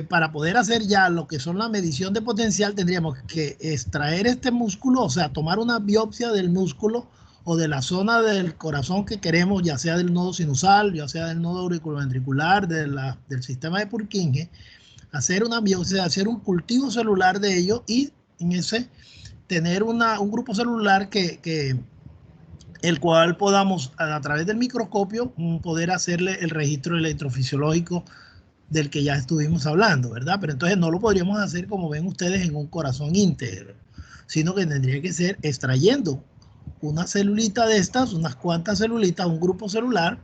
para poder hacer ya lo que son la medición de potencial, tendríamos que extraer este músculo, o sea, tomar una biopsia del músculo o de la zona del corazón que queremos, ya sea del nodo sinusal, ya sea del nodo auriculoventricular, del sistema de Purkinje, hacer una biopsia, hacer un cultivo celular de ello y en ese tener un grupo celular el cual podamos a través del microscopio poder hacerle el registro electrofisiológico del que ya estuvimos hablando, ¿verdad? Pero entonces no lo podríamos hacer como ven ustedes en un corazón íntegro, sino que tendría que ser extrayendo una celulita de estas, unas cuantas celulitas, un grupo celular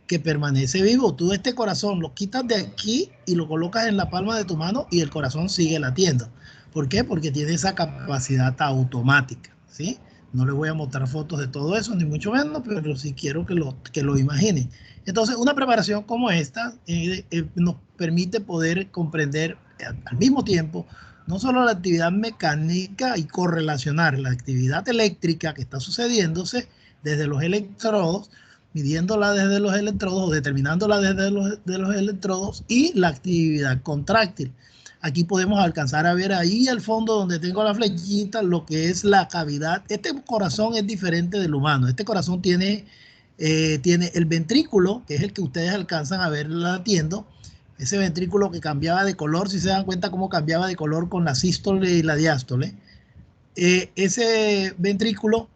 que permanece vivo. Tú este corazón lo quitas de aquí y lo colocas en la palma de tu mano y el corazón sigue latiendo. ¿Por qué? Porque tiene esa capacidad automática, ¿sí? No les voy a mostrar fotos de todo eso, ni mucho menos, pero sí quiero que lo imaginen. Entonces, una preparación como esta nos permite poder comprender al mismo tiempo no solo la actividad mecánica y correlacionar la actividad eléctrica que está sucediéndose desde los electrodos, midiéndola desde los electrodos o determinándola desde los electrodos, y la actividad contráctil. Aquí podemos alcanzar a ver ahí al fondo donde tengo la flechita lo que es la cavidad. Este corazón es diferente del humano. Este corazón tiene el ventrículo, que es el que ustedes alcanzan a ver latiendo. Ese ventrículo que cambiaba de color, si se dan cuenta cómo cambiaba de color con la sístole y la diástole. Ese ventrículo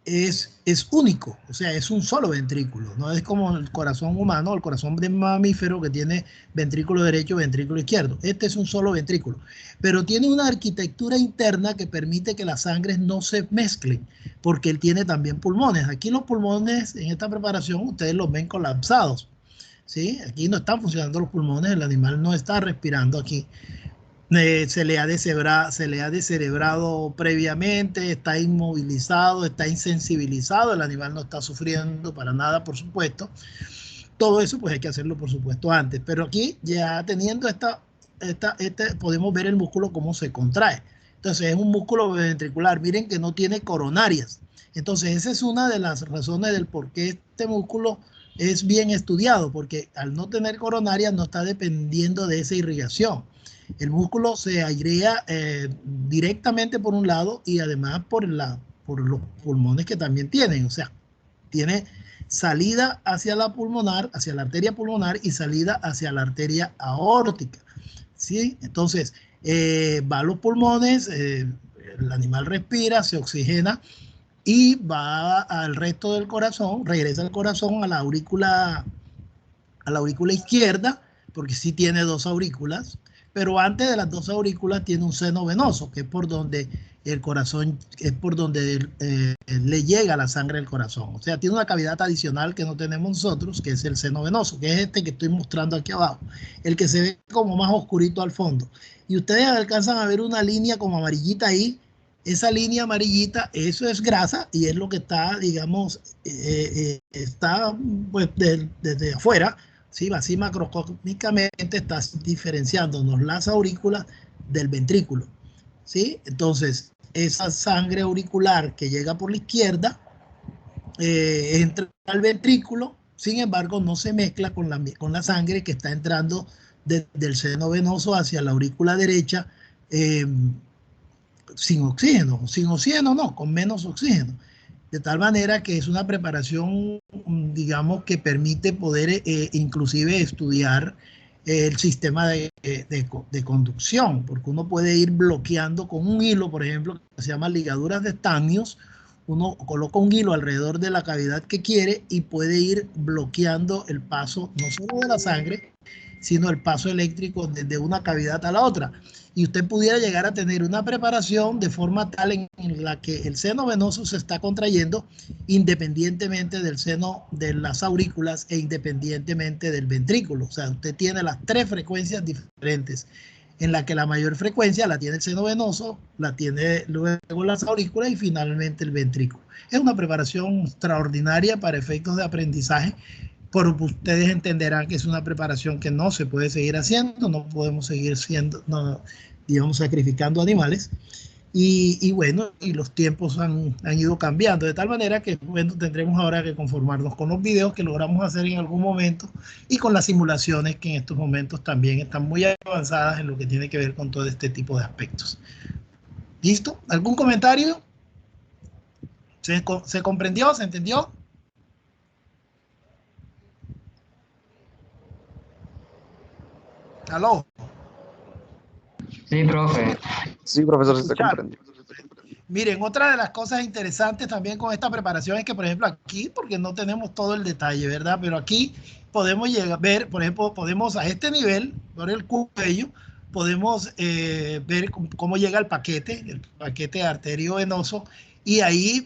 es único, o sea, es un solo ventrículo, no es como el corazón humano, el corazón de mamífero que tiene ventrículo derecho, ventrículo izquierdo. Este es un solo ventrículo, pero tiene una arquitectura interna que permite que las sangres no se mezclen, porque él tiene también pulmones. Aquí los pulmones en esta preparación ustedes los ven colapsados, ¿sí? Aquí no están funcionando los pulmones, el animal no está respirando aquí. Se le ha descerebrado previamente, está inmovilizado, está insensibilizado, el animal no está sufriendo para nada, por supuesto. Todo eso pues hay que hacerlo, por supuesto, antes. Pero aquí ya teniendo podemos ver el músculo cómo se contrae. Entonces es un músculo ventricular, miren que no tiene coronarias. Entonces esa es una de las razones del por qué este músculo es bien estudiado, porque al no tener coronarias no está dependiendo de esa irrigación. El músculo se airea directamente por un lado y además por los pulmones que también tienen. O sea, tiene salida hacia la pulmonar, hacia la arteria pulmonar, y salida hacia la arteria aórtica, ¿sí? Entonces, va a los pulmones, el animal respira, se oxigena y va al resto del corazón, regresa al corazón a la aurícula izquierda, porque sí tiene dos aurículas. Pero antes de las dos aurículas tiene un seno venoso, que es por donde el corazón, es por donde le llega la sangre al corazón. O sea, tiene una cavidad adicional que no tenemos nosotros, que es el seno venoso, que es este que estoy mostrando aquí abajo, el que se ve como más oscurito al fondo. Y ustedes alcanzan a ver una línea como amarillita ahí. Esa línea amarillita, eso es grasa y es lo que está, digamos, está pues desde afuera. Sí, así macroscópicamente está diferenciándonos las aurículas del ventrículo, ¿sí? Entonces, esa sangre auricular que llega por la izquierda entra al ventrículo, sin embargo, no se mezcla con la sangre que está entrando desde el seno venoso hacia la aurícula derecha sin oxígeno no, con menos oxígeno. De tal manera que es una preparación, digamos, que permite poder inclusive estudiar el sistema de conducción, porque uno puede ir bloqueando con un hilo, por ejemplo, que se llama ligaduras de estanios. Uno coloca un hilo alrededor de la cavidad que quiere y puede ir bloqueando el paso no solo de la sangre, sino el paso eléctrico desde una cavidad a la otra. Y usted pudiera llegar a tener una preparación de forma tal en la que el seno venoso se está contrayendo independientemente del seno de las aurículas e independientemente del ventrículo. O sea, usted tiene las tres frecuencias diferentes, en la que la mayor frecuencia la tiene el seno venoso, la tiene luego las aurículas y finalmente el ventrículo. Es una preparación extraordinaria para efectos de aprendizaje, pero ustedes entenderán que es una preparación que no se puede seguir haciendo, no podemos seguir digamos, sacrificando animales. Y bueno, y los tiempos han ido cambiando, de tal manera que bueno, tendremos ahora que conformarnos con los videos que logramos hacer en algún momento y con las simulaciones que en estos momentos también están muy avanzadas en lo que tiene que ver con todo este tipo de aspectos. ¿Listo? ¿Algún comentario? ¿Se comprendió? ¿Se entendió? ¿Aló? Sí, profe. Sí, profesor, se comprendió. Miren, otra de las cosas interesantes también con esta preparación es que, por ejemplo, aquí, porque no tenemos todo el detalle, ¿verdad? Pero aquí podemos llegar a ver, por ejemplo, podemos a este nivel, por el cuello, podemos ver cómo llega el paquete arteriovenoso, y ahí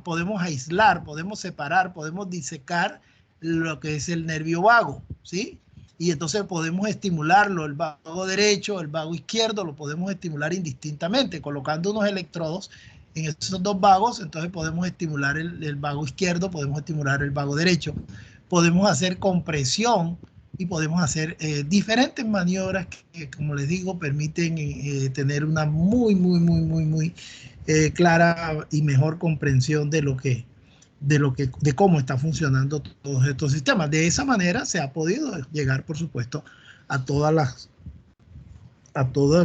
podemos aislar, podemos separar, podemos disecar lo que es el nervio vago, ¿sí? Y entonces podemos estimularlo, el vago derecho, el vago izquierdo, lo podemos estimular indistintamente, colocando unos electrodos en esos dos vagos, entonces podemos estimular el vago izquierdo, podemos estimular el vago derecho, podemos hacer compresión y podemos hacer diferentes maniobras que, como les digo, permiten tener una muy clara y mejor comprensión de cómo está funcionando todos estos sistemas. De esa manera se ha podido llegar, por supuesto, a todos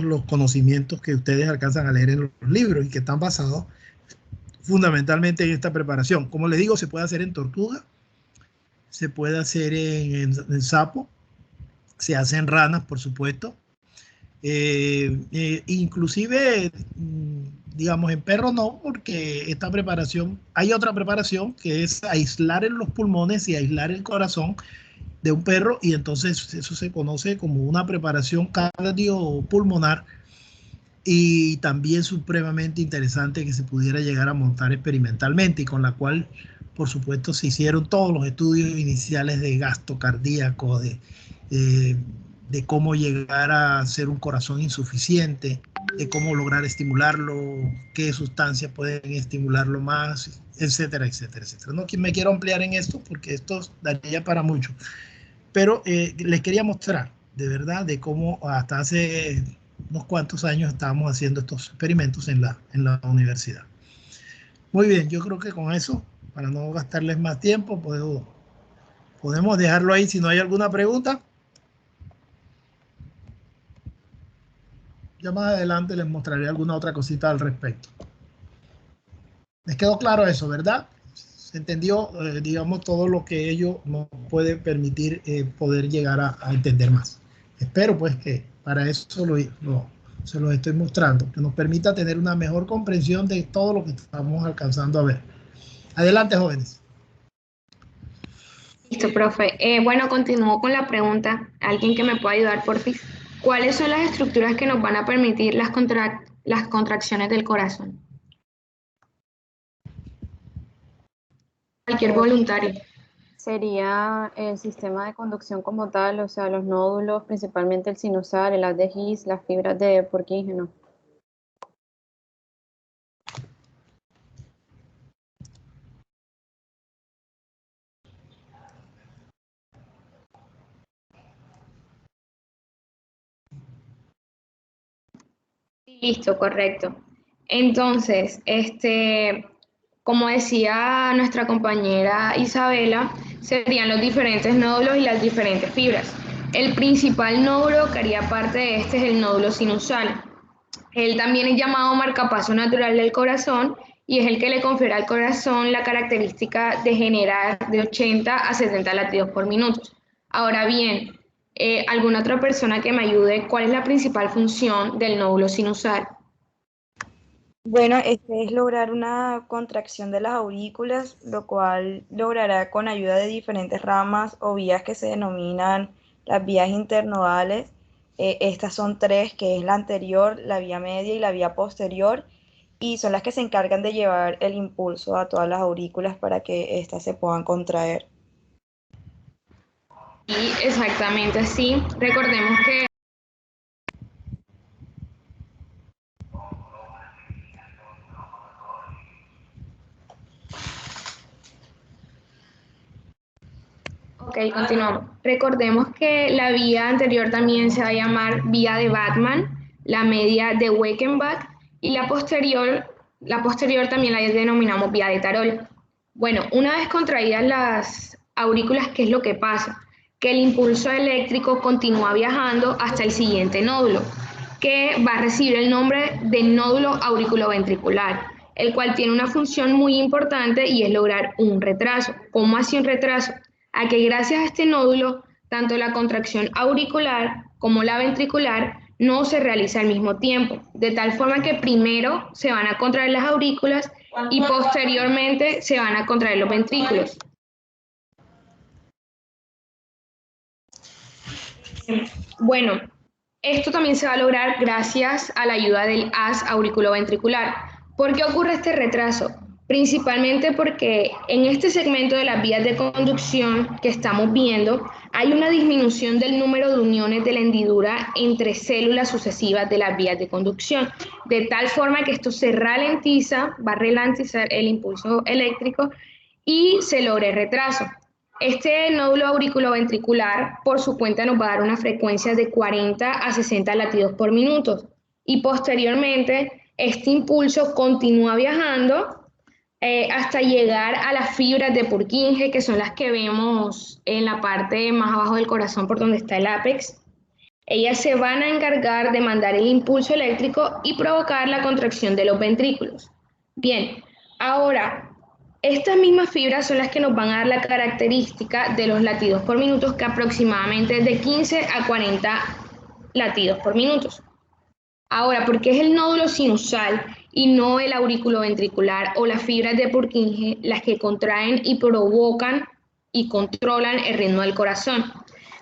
los conocimientos que ustedes alcanzan a leer en los libros y que están basados fundamentalmente en esta preparación. Como les digo, se puede hacer en tortuga, se puede hacer en sapo, se hace en ranas, por supuesto. Inclusive, digamos, en perro no, porque esta preparación, hay otra preparación que es aislar en los pulmones y aislar el corazón de un perro, y entonces eso se conoce como una preparación cardiopulmonar, y también supremamente interesante que se pudiera llegar a montar experimentalmente, y con la cual, por supuesto, se hicieron todos los estudios iniciales de gasto cardíaco, de cómo llegar a ser un corazón insuficiente, de cómo lograr estimularlo, qué sustancias pueden estimularlo más, etcétera, etcétera, etcétera. No me quiero ampliar en esto porque esto daría para mucho, pero les quería mostrar de verdad de cómo hasta hace unos cuantos años estábamos haciendo estos experimentos en la universidad. Muy bien, yo creo que con eso, para no gastarles más tiempo, podemos dejarlo ahí si no hay alguna pregunta. Ya más adelante les mostraré alguna otra cosita al respecto. ¿Les quedó claro eso, verdad? ¿Se entendió, digamos, todo lo que ello nos puede permitir poder llegar a entender más? Espero, pues, que para eso se los estoy mostrando, que nos permita tener una mejor comprensión de todo lo que estamos alcanzando a ver. Adelante, jóvenes. Listo, profe. Bueno, continúo con la pregunta. ¿Alguien que me pueda ayudar, por fin? ¿Cuáles son las estructuras que nos van a permitir las contracciones del corazón? Cualquier voluntario. Sería el sistema de conducción como tal, o sea, los nódulos, principalmente el sinusal, el haz de His, las fibras de Purkinje. Listo, correcto. Entonces, como decía nuestra compañera Isabela, serían los diferentes nódulos y las diferentes fibras. El principal nódulo que haría parte de este es el nódulo sinusal. Él también es llamado marcapaso natural del corazón y es el que le confiere al corazón la característica de generar de 80 a 70 latidos por minuto. Ahora bien, ¿alguna otra persona que me ayude? ¿Cuál es la principal función del nódulo sinusal? Bueno, este es lograr una contracción de las aurículas, lo cual logrará con ayuda de diferentes ramas o vías que se denominan las vías internodales. Estas son tres, que es la anterior, la vía media y la vía posterior, y son las que se encargan de llevar el impulso a todas las aurículas para que éstas se puedan contraer. Y exactamente así. Recordemos que Ok, continuamos. Recordemos que la vía anterior también se va a llamar vía de Batman, la media de Weckenbach y la posterior también la denominamos vía de Tarol. Bueno, una vez contraídas las aurículas, ¿qué es lo que pasa? Que el impulso eléctrico continúa viajando hasta el siguiente nódulo, que va a recibir el nombre de nódulo auriculoventricular, el cual tiene una función muy importante y es lograr un retraso. ¿Cómo así un retraso? A que gracias a este nódulo, tanto la contracción auricular como la ventricular no se realiza al mismo tiempo, de tal forma que primero se van a contraer las aurículas y posteriormente se van a contraer los ventrículos. Bueno, esto también se va a lograr gracias a la ayuda del haz auriculoventricular. ¿Por qué ocurre este retraso? principalmente porque en este segmento de las vías de conducción que estamos viendo, hay una disminución del número de uniones de la hendidura entre células sucesivas de las vías de conducción, de tal forma que esto se ralentiza, va a ralentizar el impulso eléctrico y se logra el retraso. Este nódulo auriculoventricular por su cuenta nos va a dar una frecuencia de 40 a 60 latidos por minuto y posteriormente este impulso continúa viajando hasta llegar a las fibras de Purkinje, que son las que vemos en la parte más abajo del corazón por donde está el ápex. Ellas se van a encargar de mandar el impulso eléctrico y provocar la contracción de los ventrículos. Bien, ahora, estas mismas fibras son las que nos van a dar la característica de los latidos por minuto, que aproximadamente es de 15 a 40 latidos por minuto. Ahora, ¿por qué es el nódulo sinusal y no el auriculoventricular o las fibras de Purkinje las que contraen y provocan y controlan el ritmo del corazón?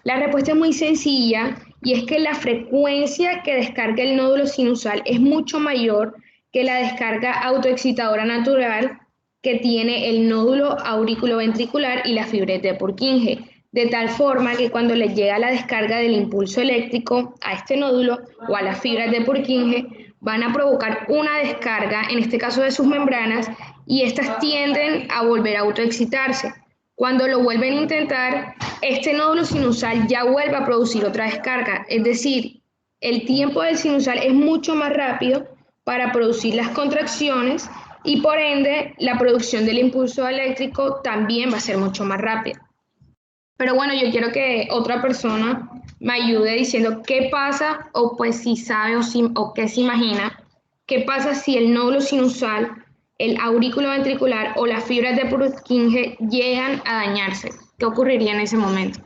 La respuesta es muy sencilla y es que la frecuencia que descarga el nódulo sinusal es mucho mayor que la descarga autoexcitadora natural que tiene el nódulo auriculoventricular y las fibras de Purkinje, de tal forma que cuando les llega la descarga del impulso eléctrico a este nódulo o a las fibras de Purkinje, van a provocar una descarga, en este caso de sus membranas, y estas tienden a volver a autoexcitarse. Cuando lo vuelven a intentar, este nódulo sinusal ya vuelve a producir otra descarga, es decir, el tiempo del sinusal es mucho más rápido para producir las contracciones y por ende la producción del impulso eléctrico también va a ser mucho más rápida. Pero bueno, yo quiero que otra persona me ayude diciendo qué pasa, o pues si sabe o qué se imagina, qué pasa si el nódulo sinusal, el auriculoventricular o las fibras de Purkinje llegan a dañarse. ¿Qué ocurriría en ese momento?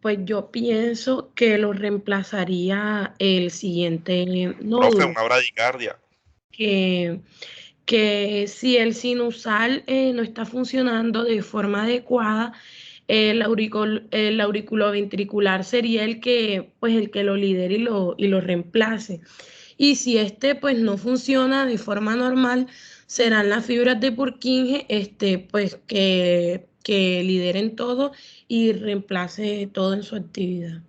Pues yo pienso que lo reemplazaría el siguiente nódulo. Profe, una bradicardia. Que si el sinusal no está funcionando de forma adecuada, el auriculoventricular sería el que lo lidere y lo reemplace. Y si este pues no funciona de forma normal, serán las fibras de Purkinje pues que lideren todo y reemplace todo en su actividad.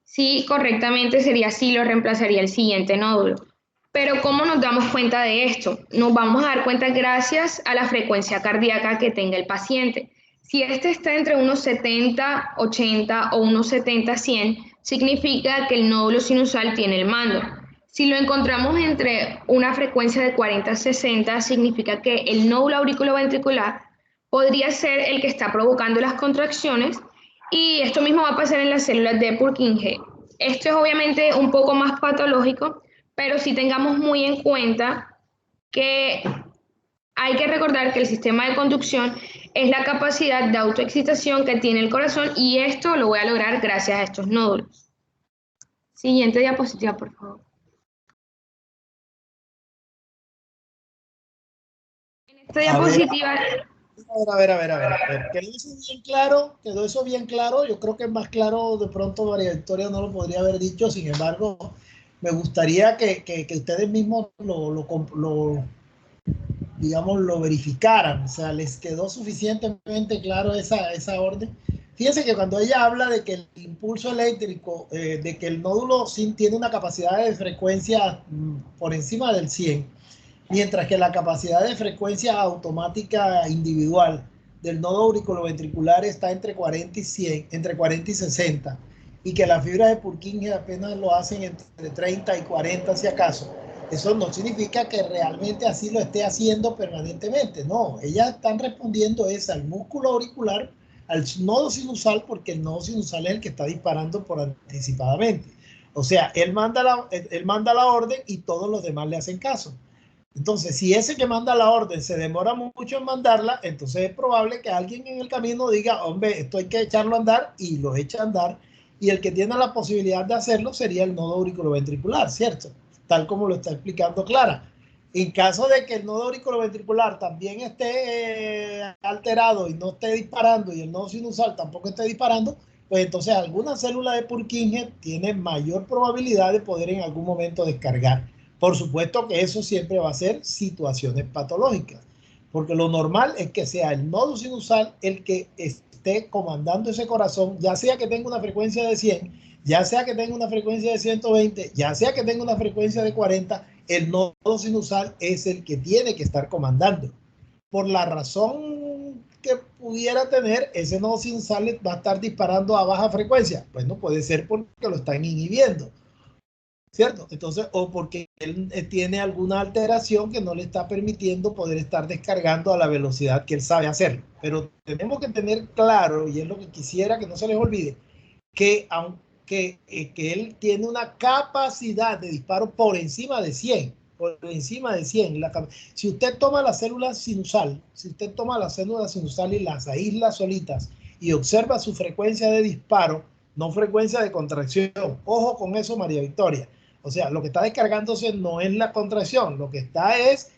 Sí, correctamente sería así, lo reemplazaría el siguiente nódulo. Pero ¿cómo nos damos cuenta de esto? Nos vamos a dar cuenta gracias a la frecuencia cardíaca que tenga el paciente. Si este está entre unos 70, 80 o unos 70, 100, significa que el nódulo sinusal tiene el mando. Si lo encontramos entre una frecuencia de 40, 60, significa que el nódulo auriculoventricular podría ser el que está provocando las contracciones. Y esto mismo va a pasar en las células de Purkinje. Esto es obviamente un poco más patológico, pero sí tengamos muy en cuenta que hay que recordar que el sistema de conducción es la capacidad de autoexcitación que tiene el corazón y esto lo voy a lograr gracias a estos nódulos. Siguiente diapositiva, por favor. En esta diapositiva... A ver. Quedó eso bien claro. Yo creo que es más claro, de pronto María Victoria no lo podría haber dicho. Sin embargo, me gustaría que ustedes mismos lo verificaran. O sea, les quedó suficientemente claro esa orden. Fíjense que cuando ella habla de que el impulso eléctrico, de que el nódulo tiene una capacidad de frecuencia por encima del 100, mientras que la capacidad de frecuencia automática individual del nodo auriculoventricular está entre 40 y 100, entre 40 y 60, y que las fibras de Purkinje apenas lo hacen entre 30 y 40 si acaso. Eso no significa que realmente así lo esté haciendo permanentemente, no. Ellas están respondiendo al músculo auricular, al nodo sinusal, porque el nodo sinusal es el que está disparando por anticipadamente. O sea, él manda la orden y todos los demás le hacen caso. Entonces, si ese que manda la orden se demora mucho en mandarla, entonces es probable que alguien en el camino diga, hombre, esto hay que echarlo a andar, y lo echa a andar, y el que tiene la posibilidad de hacerlo sería el nodo auriculoventricular, ¿cierto? Tal como lo está explicando Clara. En caso de que el nodo auriculoventricular también esté alterado y no esté disparando, y el nodo sinusal tampoco esté disparando, pues entonces alguna célula de Purkinje tiene mayor probabilidad de poder en algún momento descargar. Por supuesto que eso siempre va a ser situaciones patológicas, porque lo normal es que sea el nodo sinusal el que esté comandando ese corazón, ya sea que tenga una frecuencia de 100, ya sea que tenga una frecuencia de 120, ya sea que tenga una frecuencia de 40, el nodo sinusal es el que tiene que estar comandando. Por la razón que pudiera tener, ese nodo sinusal va a estar disparando a baja frecuencia. Pues no puede ser porque lo están inhibiendo, ¿cierto? Entonces, o porque él tiene alguna alteración que no le está permitiendo poder estar descargando a la velocidad que él sabe hacerlo. Pero tenemos que tener claro, y es lo que quisiera que no se les olvide, que aunque él tiene una capacidad de disparo por encima de 100, si usted toma la célula sinusal, y las aísla solitas y observa su frecuencia de disparo, no frecuencia de contracción, ojo con eso, María Victoria. O sea, lo que está descargándose no es la contracción, lo que está es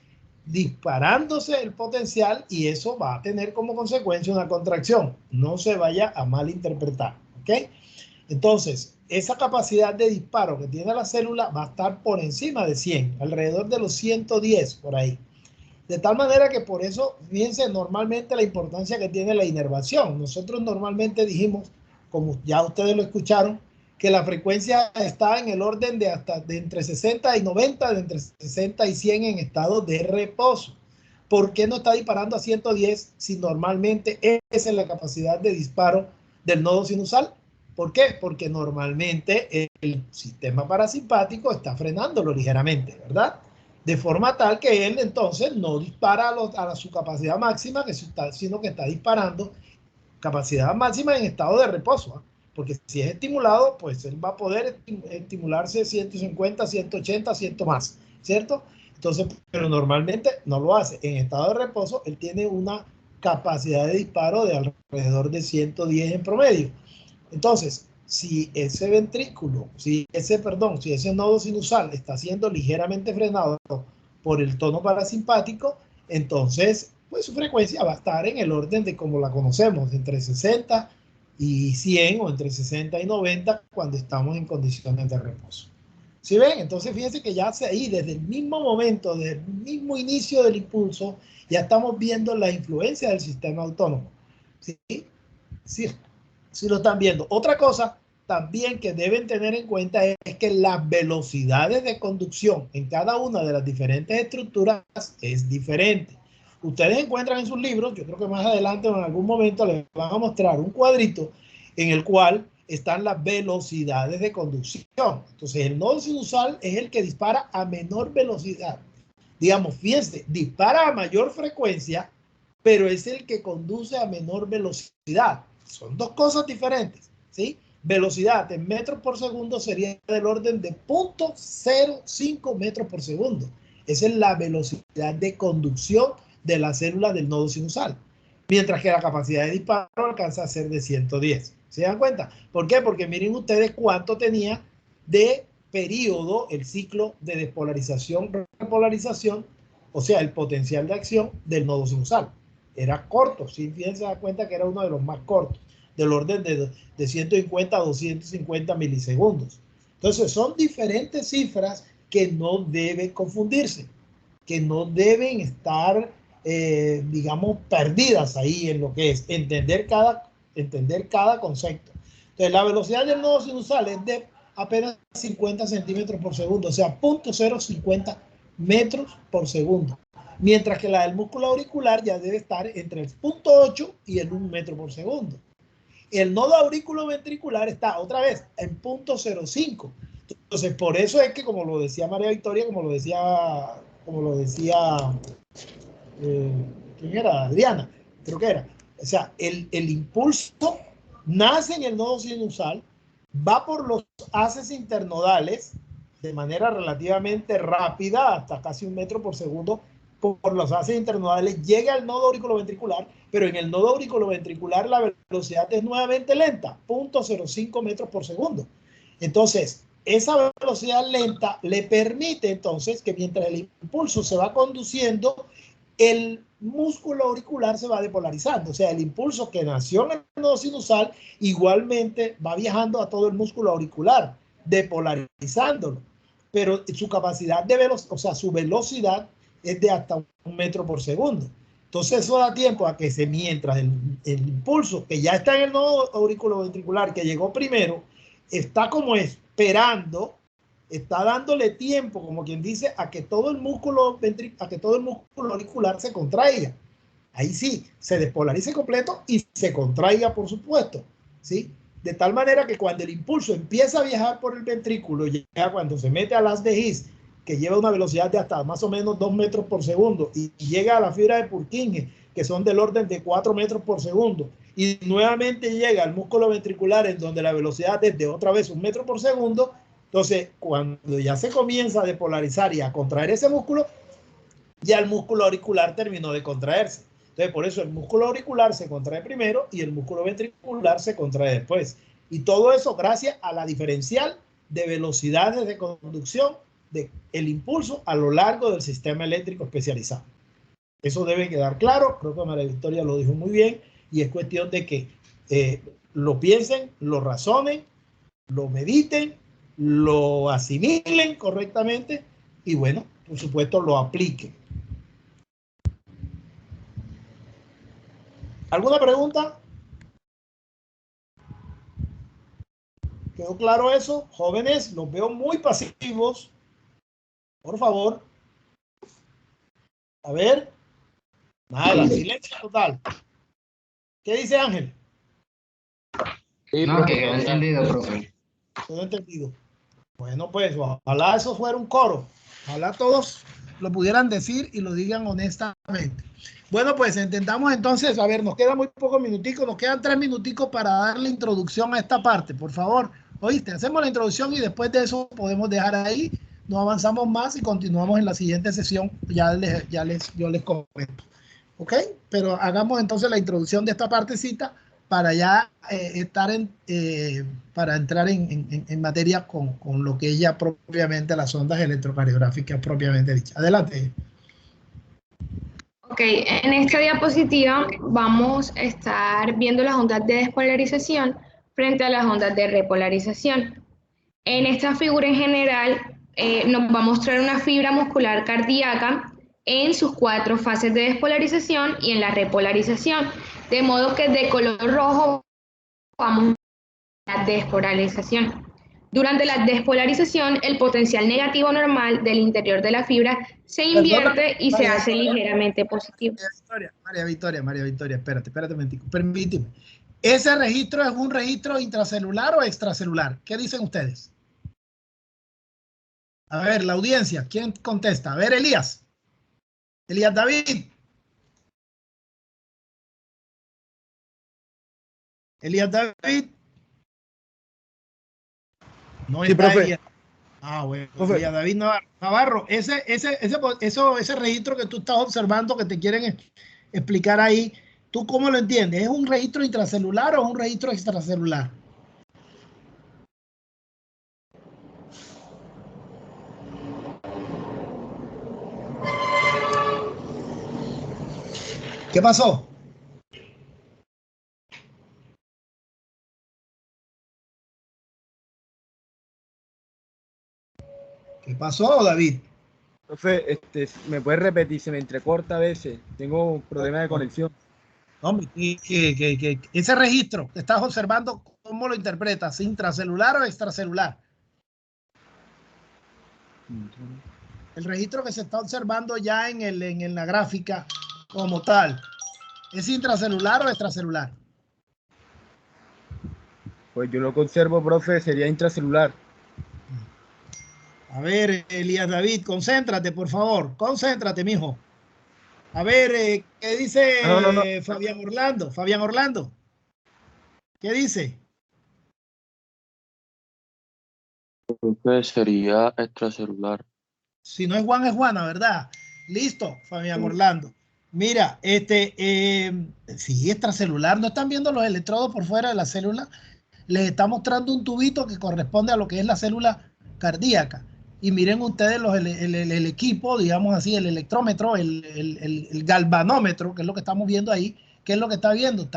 disparándose el potencial y eso va a tener como consecuencia una contracción. No se vaya a malinterpretar, ¿ok? Entonces, esa capacidad de disparo que tiene la célula va a estar por encima de 100, alrededor de los 110 por ahí. De tal manera que por eso, fíjense normalmente la importancia que tiene la inervación. Nosotros normalmente dijimos, como ya ustedes lo escucharon, que la frecuencia está en el orden de hasta de entre 60 y 90, de entre 60 y 100 en estado de reposo. ¿Por qué no está disparando a 110 si normalmente esa es la capacidad de disparo del nodo sinusal? ¿Por qué? Porque normalmente el sistema parasimpático está frenándolo ligeramente, ¿verdad? De forma tal que él entonces no dispara a su capacidad máxima, sino que está disparando capacidad máxima en estado de reposo, ¿eh? Porque si es estimulado, pues él va a poder estimularse 150, 180, 100 más, ¿cierto? Entonces, pero normalmente no lo hace. En estado de reposo, él tiene una capacidad de disparo de alrededor de 110 en promedio. Entonces, si ese ventrículo, si ese nodo sinusal está siendo ligeramente frenado por el tono parasimpático, entonces, pues su frecuencia va a estar en el orden de como la conocemos, entre 60 y 100 o entre 60 y 90 cuando estamos en condiciones de reposo. ¿Sí ven? Entonces, fíjense que ya ahí, desde el mismo momento, desde el mismo inicio del impulso, ya estamos viendo la influencia del sistema autónomo. ¿Sí? Sí. Si lo están viendo. Otra cosa también que deben tener en cuenta es que las velocidades de conducción en cada una de las diferentes estructuras es diferente. Ustedes encuentran en sus libros, yo creo que más adelante o en algún momento les van a mostrar un cuadrito en el cual están las velocidades de conducción. Entonces el nodo sinusal es el que dispara a menor velocidad. Digamos, fíjense, dispara a mayor frecuencia, pero es el que conduce a menor velocidad. Son dos cosas diferentes, ¿sí? Velocidad en metros por segundo sería del orden de 0.05 metros por segundo. Esa es la velocidad de conducción de la célula del nodo sinusal. Mientras que la capacidad de disparo alcanza a ser de 110. ¿Se dan cuenta? ¿Por qué? Porque miren ustedes cuánto tenía de periodo el ciclo de despolarización-repolarización, o sea, el potencial de acción del nodo sinusal. Era corto, si bien se da cuenta que era uno de los más cortos, del orden de 150 a 250 milisegundos. Entonces son diferentes cifras que no deben confundirse, que no deben estar, digamos, perdidas ahí en lo que es entender cada concepto. Entonces la velocidad del nodo sinusal es de apenas 50 centímetros por segundo, o sea, 0.050 metros por segundo. Mientras que la del músculo auricular ya debe estar entre el 0.8 y el 1 metro por segundo. El nodo auriculoventricular está otra vez en 0.05. Entonces, por eso es que, como lo decía María Victoria, como lo decía ¿quién era? Adriana, creo que era. O sea, el impulso nace en el nodo sinusal, va por los haces internodales de manera relativamente rápida, hasta casi 1 metro por segundo, por los haces internodales, llega al nodo auriculoventricular, pero en el nodo auriculoventricular la velocidad es nuevamente lenta, 0.05 metros por segundo. Entonces, esa velocidad lenta le permite entonces que mientras el impulso se va conduciendo, el músculo auricular se va depolarizando. O sea, el impulso que nació en el nodo sinusal igualmente va viajando a todo el músculo auricular, depolarizándolo. Pero su capacidad de velocidad, o sea, su velocidad es de hasta 1 metro por segundo. Entonces eso da tiempo a que mientras el impulso que ya está en el nodo auriculoventricular, que llegó primero, está como esperando, está dándole tiempo, como quien dice, a que todo el músculo auricular se contraiga. Ahí sí, se despolarice completo y se contraiga, por supuesto, ¿sí? De tal manera que cuando el impulso empieza a viajar por el ventrículo, ya cuando se mete al haz de His, que lleva una velocidad de hasta más o menos 2 metros por segundo, y llega a la fibra de Purkinje, que son del orden de 4 metros por segundo, y nuevamente llega al músculo ventricular, en donde la velocidad es de otra vez 1 metro por segundo. Entonces, cuando ya se comienza a depolarizar y a contraer ese músculo, ya el músculo auricular terminó de contraerse. Entonces, por eso el músculo auricular se contrae primero y el músculo ventricular se contrae después. Y todo eso gracias a la diferencial de velocidades de conducción del impulso a lo largo del sistema eléctrico especializado. Eso debe quedar claro. Creo que María Victoria lo dijo muy bien, y es cuestión de que lo piensen, lo razonen, lo mediten, lo asimilen correctamente y, bueno, por supuesto, lo apliquen. ¿Alguna pregunta? ¿Quedó claro eso? Jóvenes, los veo muy pasivos. Por favor. A ver. Nada, silencio total. ¿Qué dice Ángel? No, que quedó entendido, profe. Quedó entendido. Bueno, pues ojalá eso fuera un coro. Ojalá todos lo pudieran decir y lo digan honestamente. Bueno, pues intentamos entonces, a ver, nos quedan muy pocos minuticos, nos quedan 3 minuticos para darle introducción a esta parte, por favor. Oíste, hacemos la introducción y después de eso podemos dejar ahí, no avanzamos más y continuamos en la siguiente sesión, yo les comento. ¿Ok? Pero hagamos entonces la introducción de esta partecita para ya para entrar en materia con lo que es ya propiamente las ondas electrocardiográficas propiamente dichas. Adelante. Ok, en esta diapositiva vamos a estar viendo las ondas de despolarización frente a las ondas de repolarización. En esta figura en general nos va a mostrar una fibra muscular cardíaca en sus 4 fases de despolarización y en la repolarización, de modo que de color rojo vamos a la despolarización. Durante la despolarización, el potencial negativo normal del interior de la fibra se invierte y se hace ligeramente positivo. María Victoria, espérate un momentico, permíteme. ¿Ese registro es un registro intracelular o extracelular? ¿Qué dicen ustedes? A ver, la audiencia, ¿quién contesta? A ver, Elías David. Elías David. No sí, está profe. Elías. Ah, bueno, Elías David Navarro. Ese registro que tú estás observando, que te quieren explicar ahí, ¿tú cómo lo entiendes? ¿Es un registro intracelular o un registro extracelular? ¿Qué pasó? ¿Qué pasó, David? Profe, ¿me puedes repetir? Se me entrecorta a veces. Tengo un problema de conexión. Hombre, que ese registro que estás observando, ¿cómo lo interpretas? ¿Intracelular o extracelular? El registro que se está observando ya en la gráfica como tal, ¿es intracelular o extracelular? Pues yo lo conservo, profe, sería intracelular. A ver, Elías David, concéntrate, por favor. Concéntrate, mijo. A ver, ¿qué dice No. Fabián Orlando? Fabián Orlando. ¿Qué dice? Creo que sería extracelular. Si no es Juan, es Juana, ¿verdad? Listo, Fabián Orlando. Mira, sí, extracelular. ¿No están viendo los electrodos por fuera de la célula? Les está mostrando un tubito que corresponde a lo que es la célula cardíaca. y miren ustedes el equipo, digamos así, el electrómetro, el galvanómetro, que es lo que estamos viendo ahí. ¿Qué es lo que está viendo?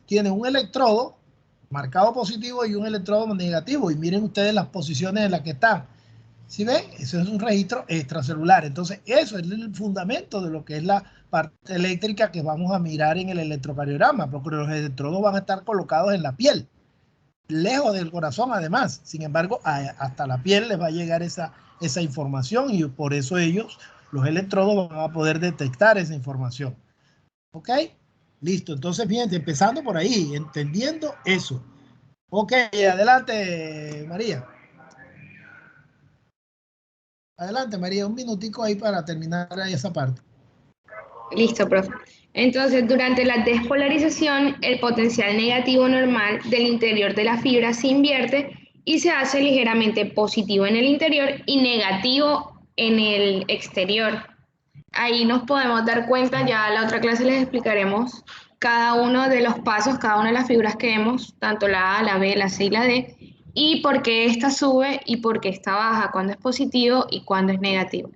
Tiene un electrodo marcado positivo y un electrodo negativo, y miren ustedes las posiciones en las que están. ¿Sí ven? Eso es un registro extracelular. Entonces, eso es el fundamento de lo que es la parte eléctrica que vamos a mirar en el electrocardiograma, porque los electrodos van a estar colocados en la piel, lejos del corazón además. Sin embargo, hasta la piel les va a llegar esa información, y por eso los electrodos van a poder detectar esa información. ¿Ok? Listo. Entonces, bien, empezando por ahí, entendiendo eso. Ok, adelante, María. Adelante, María, un minutico ahí para terminar esa parte. Listo, profe. Entonces, durante la despolarización, el potencial negativo normal del interior de la fibra se invierte y se hace ligeramente positivo en el interior y negativo en el exterior. Ahí nos podemos dar cuenta, ya en la otra clase les explicaremos cada uno de los pasos, cada una de las figuras que vemos, tanto la A, la B, la C y la D, y por qué esta sube y por qué esta baja, cuándo es positivo y cuándo es negativo.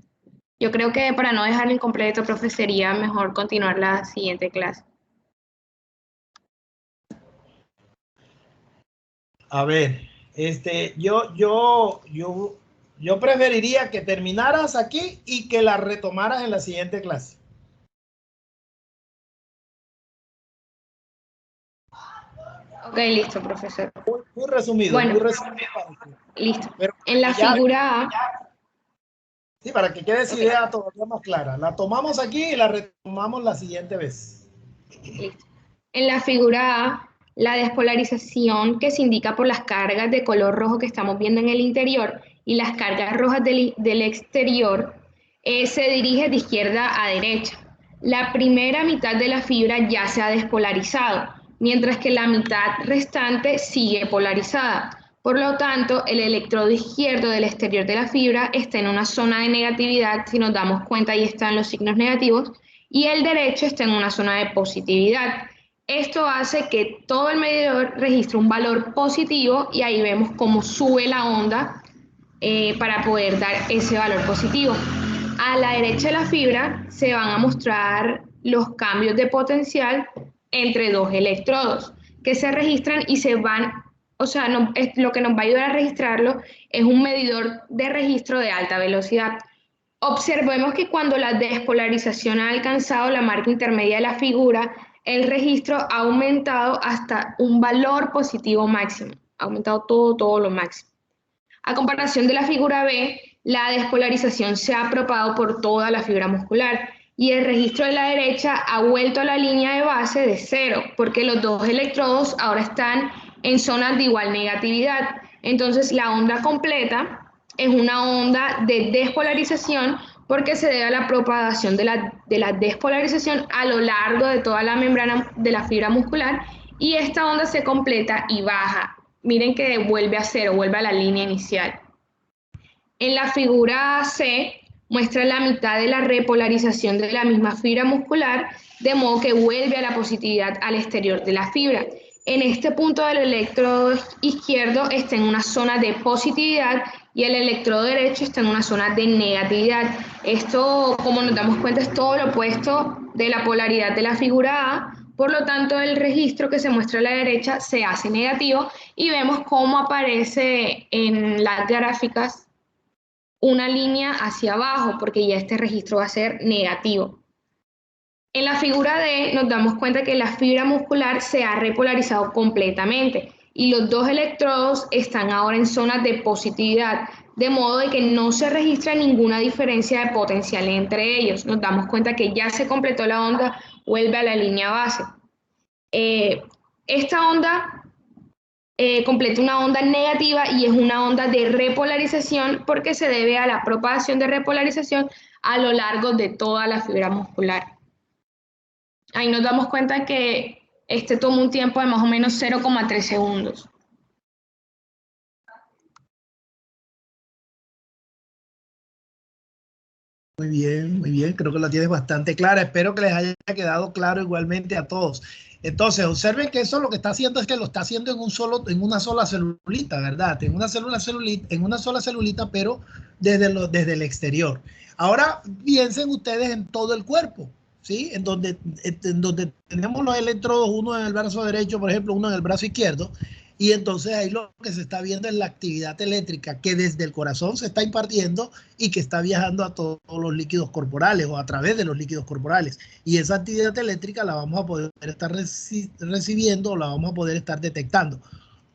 Yo creo que para no dejarlo incompleto, profe, sería mejor continuar la siguiente clase. A ver, yo preferiría que terminaras aquí y que la retomaras en la siguiente clase. Ok, listo, profesor. Muy resumido. Bueno, muy resumido. Listo. Pero en la figura A. Sí, para que quede esa idea todavía más clara. La tomamos aquí y la retomamos la siguiente vez. Listo. En la figura A, la despolarización que se indica por las cargas de color rojo que estamos viendo en el interior y las cargas rojas del exterior se dirige de izquierda a derecha. La primera mitad de la fibra ya se ha despolarizado, mientras que la mitad restante sigue polarizada. Por lo tanto, el electrodo izquierdo del exterior de la fibra está en una zona de negatividad, si nos damos cuenta ahí están los signos negativos, y el derecho está en una zona de positividad. Esto hace que todo el medidor registre un valor positivo y ahí vemos cómo sube la onda para poder dar ese valor positivo. A la derecha de la fibra se van a mostrar los cambios de potencial entre dos electrodos que se registran y se van, o sea, lo que nos va a ayudar a registrarlo es un medidor de registro de alta velocidad. Observemos que cuando la despolarización ha alcanzado la marca intermedia de la figura, el registro ha aumentado hasta un valor positivo máximo, ha aumentado todo lo máximo. A comparación de la figura B, la despolarización se ha propagado por toda la fibra muscular y el registro de la derecha ha vuelto a la línea de base de 0, porque los dos electrodos ahora están en zonas de igual negatividad. Entonces la onda completa es una onda de despolarización porque se debe a la propagación de la despolarización a lo largo de toda la membrana de la fibra muscular, y esta onda se completa y baja. Miren que vuelve a 0, vuelve a la línea inicial. En la figura C muestra la mitad de la repolarización de la misma fibra muscular, de modo que vuelve a la positividad al exterior de la fibra. En este punto el electrodo izquierdo está en una zona de positividad y el electrodo derecho está en una zona de negatividad. Esto, como nos damos cuenta, es todo lo opuesto de la polaridad de la figura A. Por lo tanto, el registro que se muestra a la derecha se hace negativo y vemos cómo aparece en las gráficas una línea hacia abajo, porque ya este registro va a ser negativo. En la figura D nos damos cuenta que la fibra muscular se ha repolarizado completamente y los dos electrodos están ahora en zonas de positividad, de modo de que no se registra ninguna diferencia de potencial entre ellos. Nos damos cuenta que ya se completó la onda, vuelve a la línea base. Esta onda completa una onda negativa y es una onda de repolarización porque se debe a la propagación de repolarización a lo largo de toda la fibra muscular. Ahí nos damos cuenta que este toma un tiempo de más o menos 0,3 segundos. Muy bien, creo que la tienes bastante clara. Espero que les haya quedado claro igualmente a todos. Entonces, observen que eso lo que está haciendo es que lo está haciendo en una sola celulita, ¿verdad? En una sola celulita, pero desde el exterior. Ahora piensen ustedes en todo el cuerpo, ¿sí? En donde tenemos los electrodos, uno en el brazo derecho, por ejemplo, uno en el brazo izquierdo, y entonces ahí lo que se está viendo es la actividad eléctrica que desde el corazón se está impartiendo y que está viajando a todos los líquidos corporales o a través de los líquidos corporales. Y esa actividad eléctrica la vamos a poder estar recibiendo o la vamos a poder estar detectando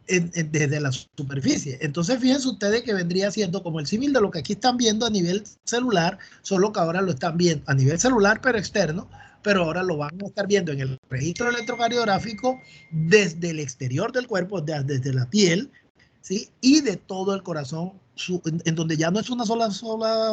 desde la superficie. Entonces fíjense ustedes que vendría siendo como el símil de lo que aquí están viendo a nivel celular, solo que ahora lo están viendo a nivel celular pero externo, pero ahora lo van a estar viendo en el registro electrocardiográfico desde el exterior del cuerpo, desde la piel, ¿sí? Y de todo el corazón, en donde ya no es una sola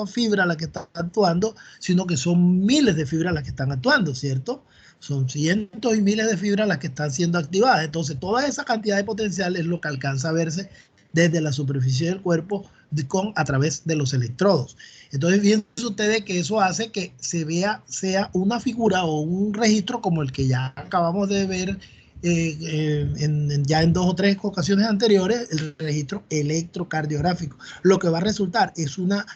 fibra la que está actuando, sino que son miles de fibras las que están actuando, ¿cierto? Son cientos y miles de fibras las que están siendo activadas. Entonces, toda esa cantidad de potencial es lo que alcanza a verse desde la superficie del cuerpo a través de los electrodos. Entonces, fíjense ustedes que eso hace que sea una figura o un registro como el que ya acabamos de ver ya en 2 o 3 ocasiones anteriores, el registro electrocardiográfico. Lo que va a resultar es una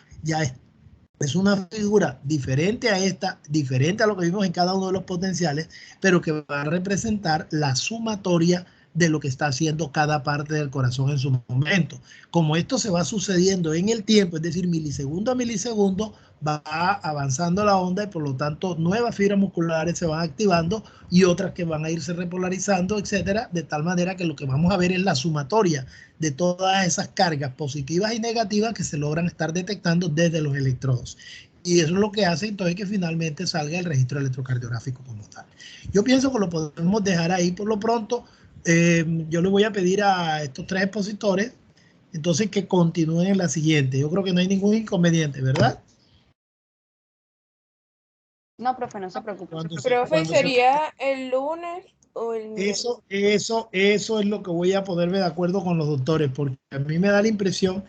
figura diferente a esta, diferente a lo que vimos en cada uno de los potenciales, pero que va a representar la sumatoria de lo que está haciendo cada parte del corazón en su momento. Como esto se va sucediendo en el tiempo, es decir, milisegundo a milisegundo, va avanzando la onda y por lo tanto nuevas fibras musculares se van activando y otras que van a irse repolarizando, etcétera, de tal manera que lo que vamos a ver es la sumatoria de todas esas cargas positivas y negativas que se logran estar detectando desde los electrodos. Y eso es lo que hace entonces que finalmente salga el registro electrocardiográfico como tal. Yo pienso que lo podemos dejar ahí por lo pronto. Yo le voy a pedir a estos 3 expositores entonces que continúen en la siguiente. Yo creo que no hay ningún inconveniente, ¿verdad? No, profe, no se preocupe. Profe, ¿sería el lunes o el miércoles? Eso es lo que voy a ponerme de acuerdo con los doctores, porque a mí me da la impresión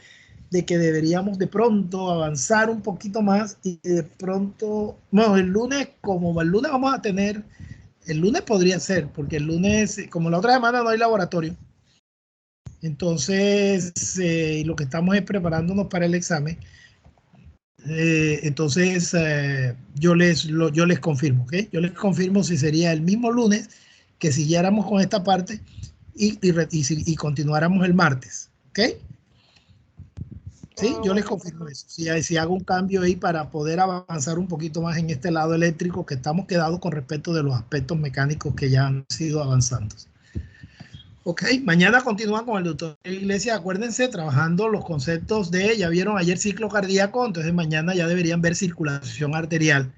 de que deberíamos de pronto avanzar un poquito más y de pronto, bueno, el lunes vamos a tener, el lunes podría ser, porque el lunes, como la otra semana no hay laboratorio, entonces lo que estamos es preparándonos para el examen. Entonces yo les confirmo, ¿ok? Yo les confirmo si sería el mismo lunes que siguiéramos con esta parte y continuáramos el martes, ¿ok? Sí, yo les confirmo eso. Si hago un cambio ahí para poder avanzar un poquito más en este lado eléctrico que estamos quedados con respecto de los aspectos mecánicos que ya han sido avanzando. Ok, mañana continúan con el doctor Iglesias. Acuérdense, trabajando los conceptos ya vieron ayer ciclo cardíaco, entonces mañana ya deberían ver circulación arterial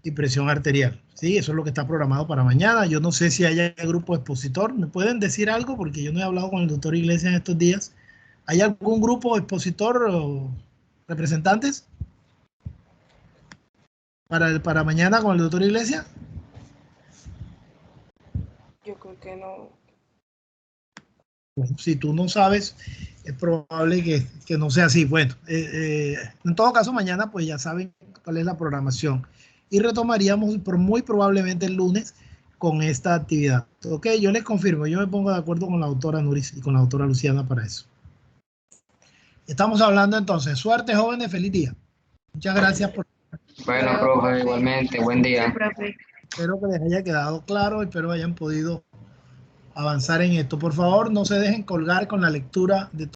y presión arterial. Sí, eso es lo que está programado para mañana. Yo no sé si haya grupo expositor. ¿Me pueden decir algo? Porque yo no he hablado con el doctor Iglesias en estos días. ¿Hay algún grupo expositor o representantes para mañana con el doctor Iglesias? Yo creo que no. Bueno, si tú no sabes, es probable que no sea así. Bueno, en todo caso, mañana pues ya saben cuál es la programación. Y retomaríamos muy probablemente el lunes con esta actividad. Ok, yo les confirmo, yo me pongo de acuerdo con la doctora Nuris y con la doctora Luciana para eso. Estamos hablando entonces. Suerte, jóvenes, feliz día. Muchas gracias por... Bueno, profe, igualmente, buen día. Espero que les haya quedado claro, espero hayan podido avanzar en esto. Por favor, no se dejen colgar con la lectura de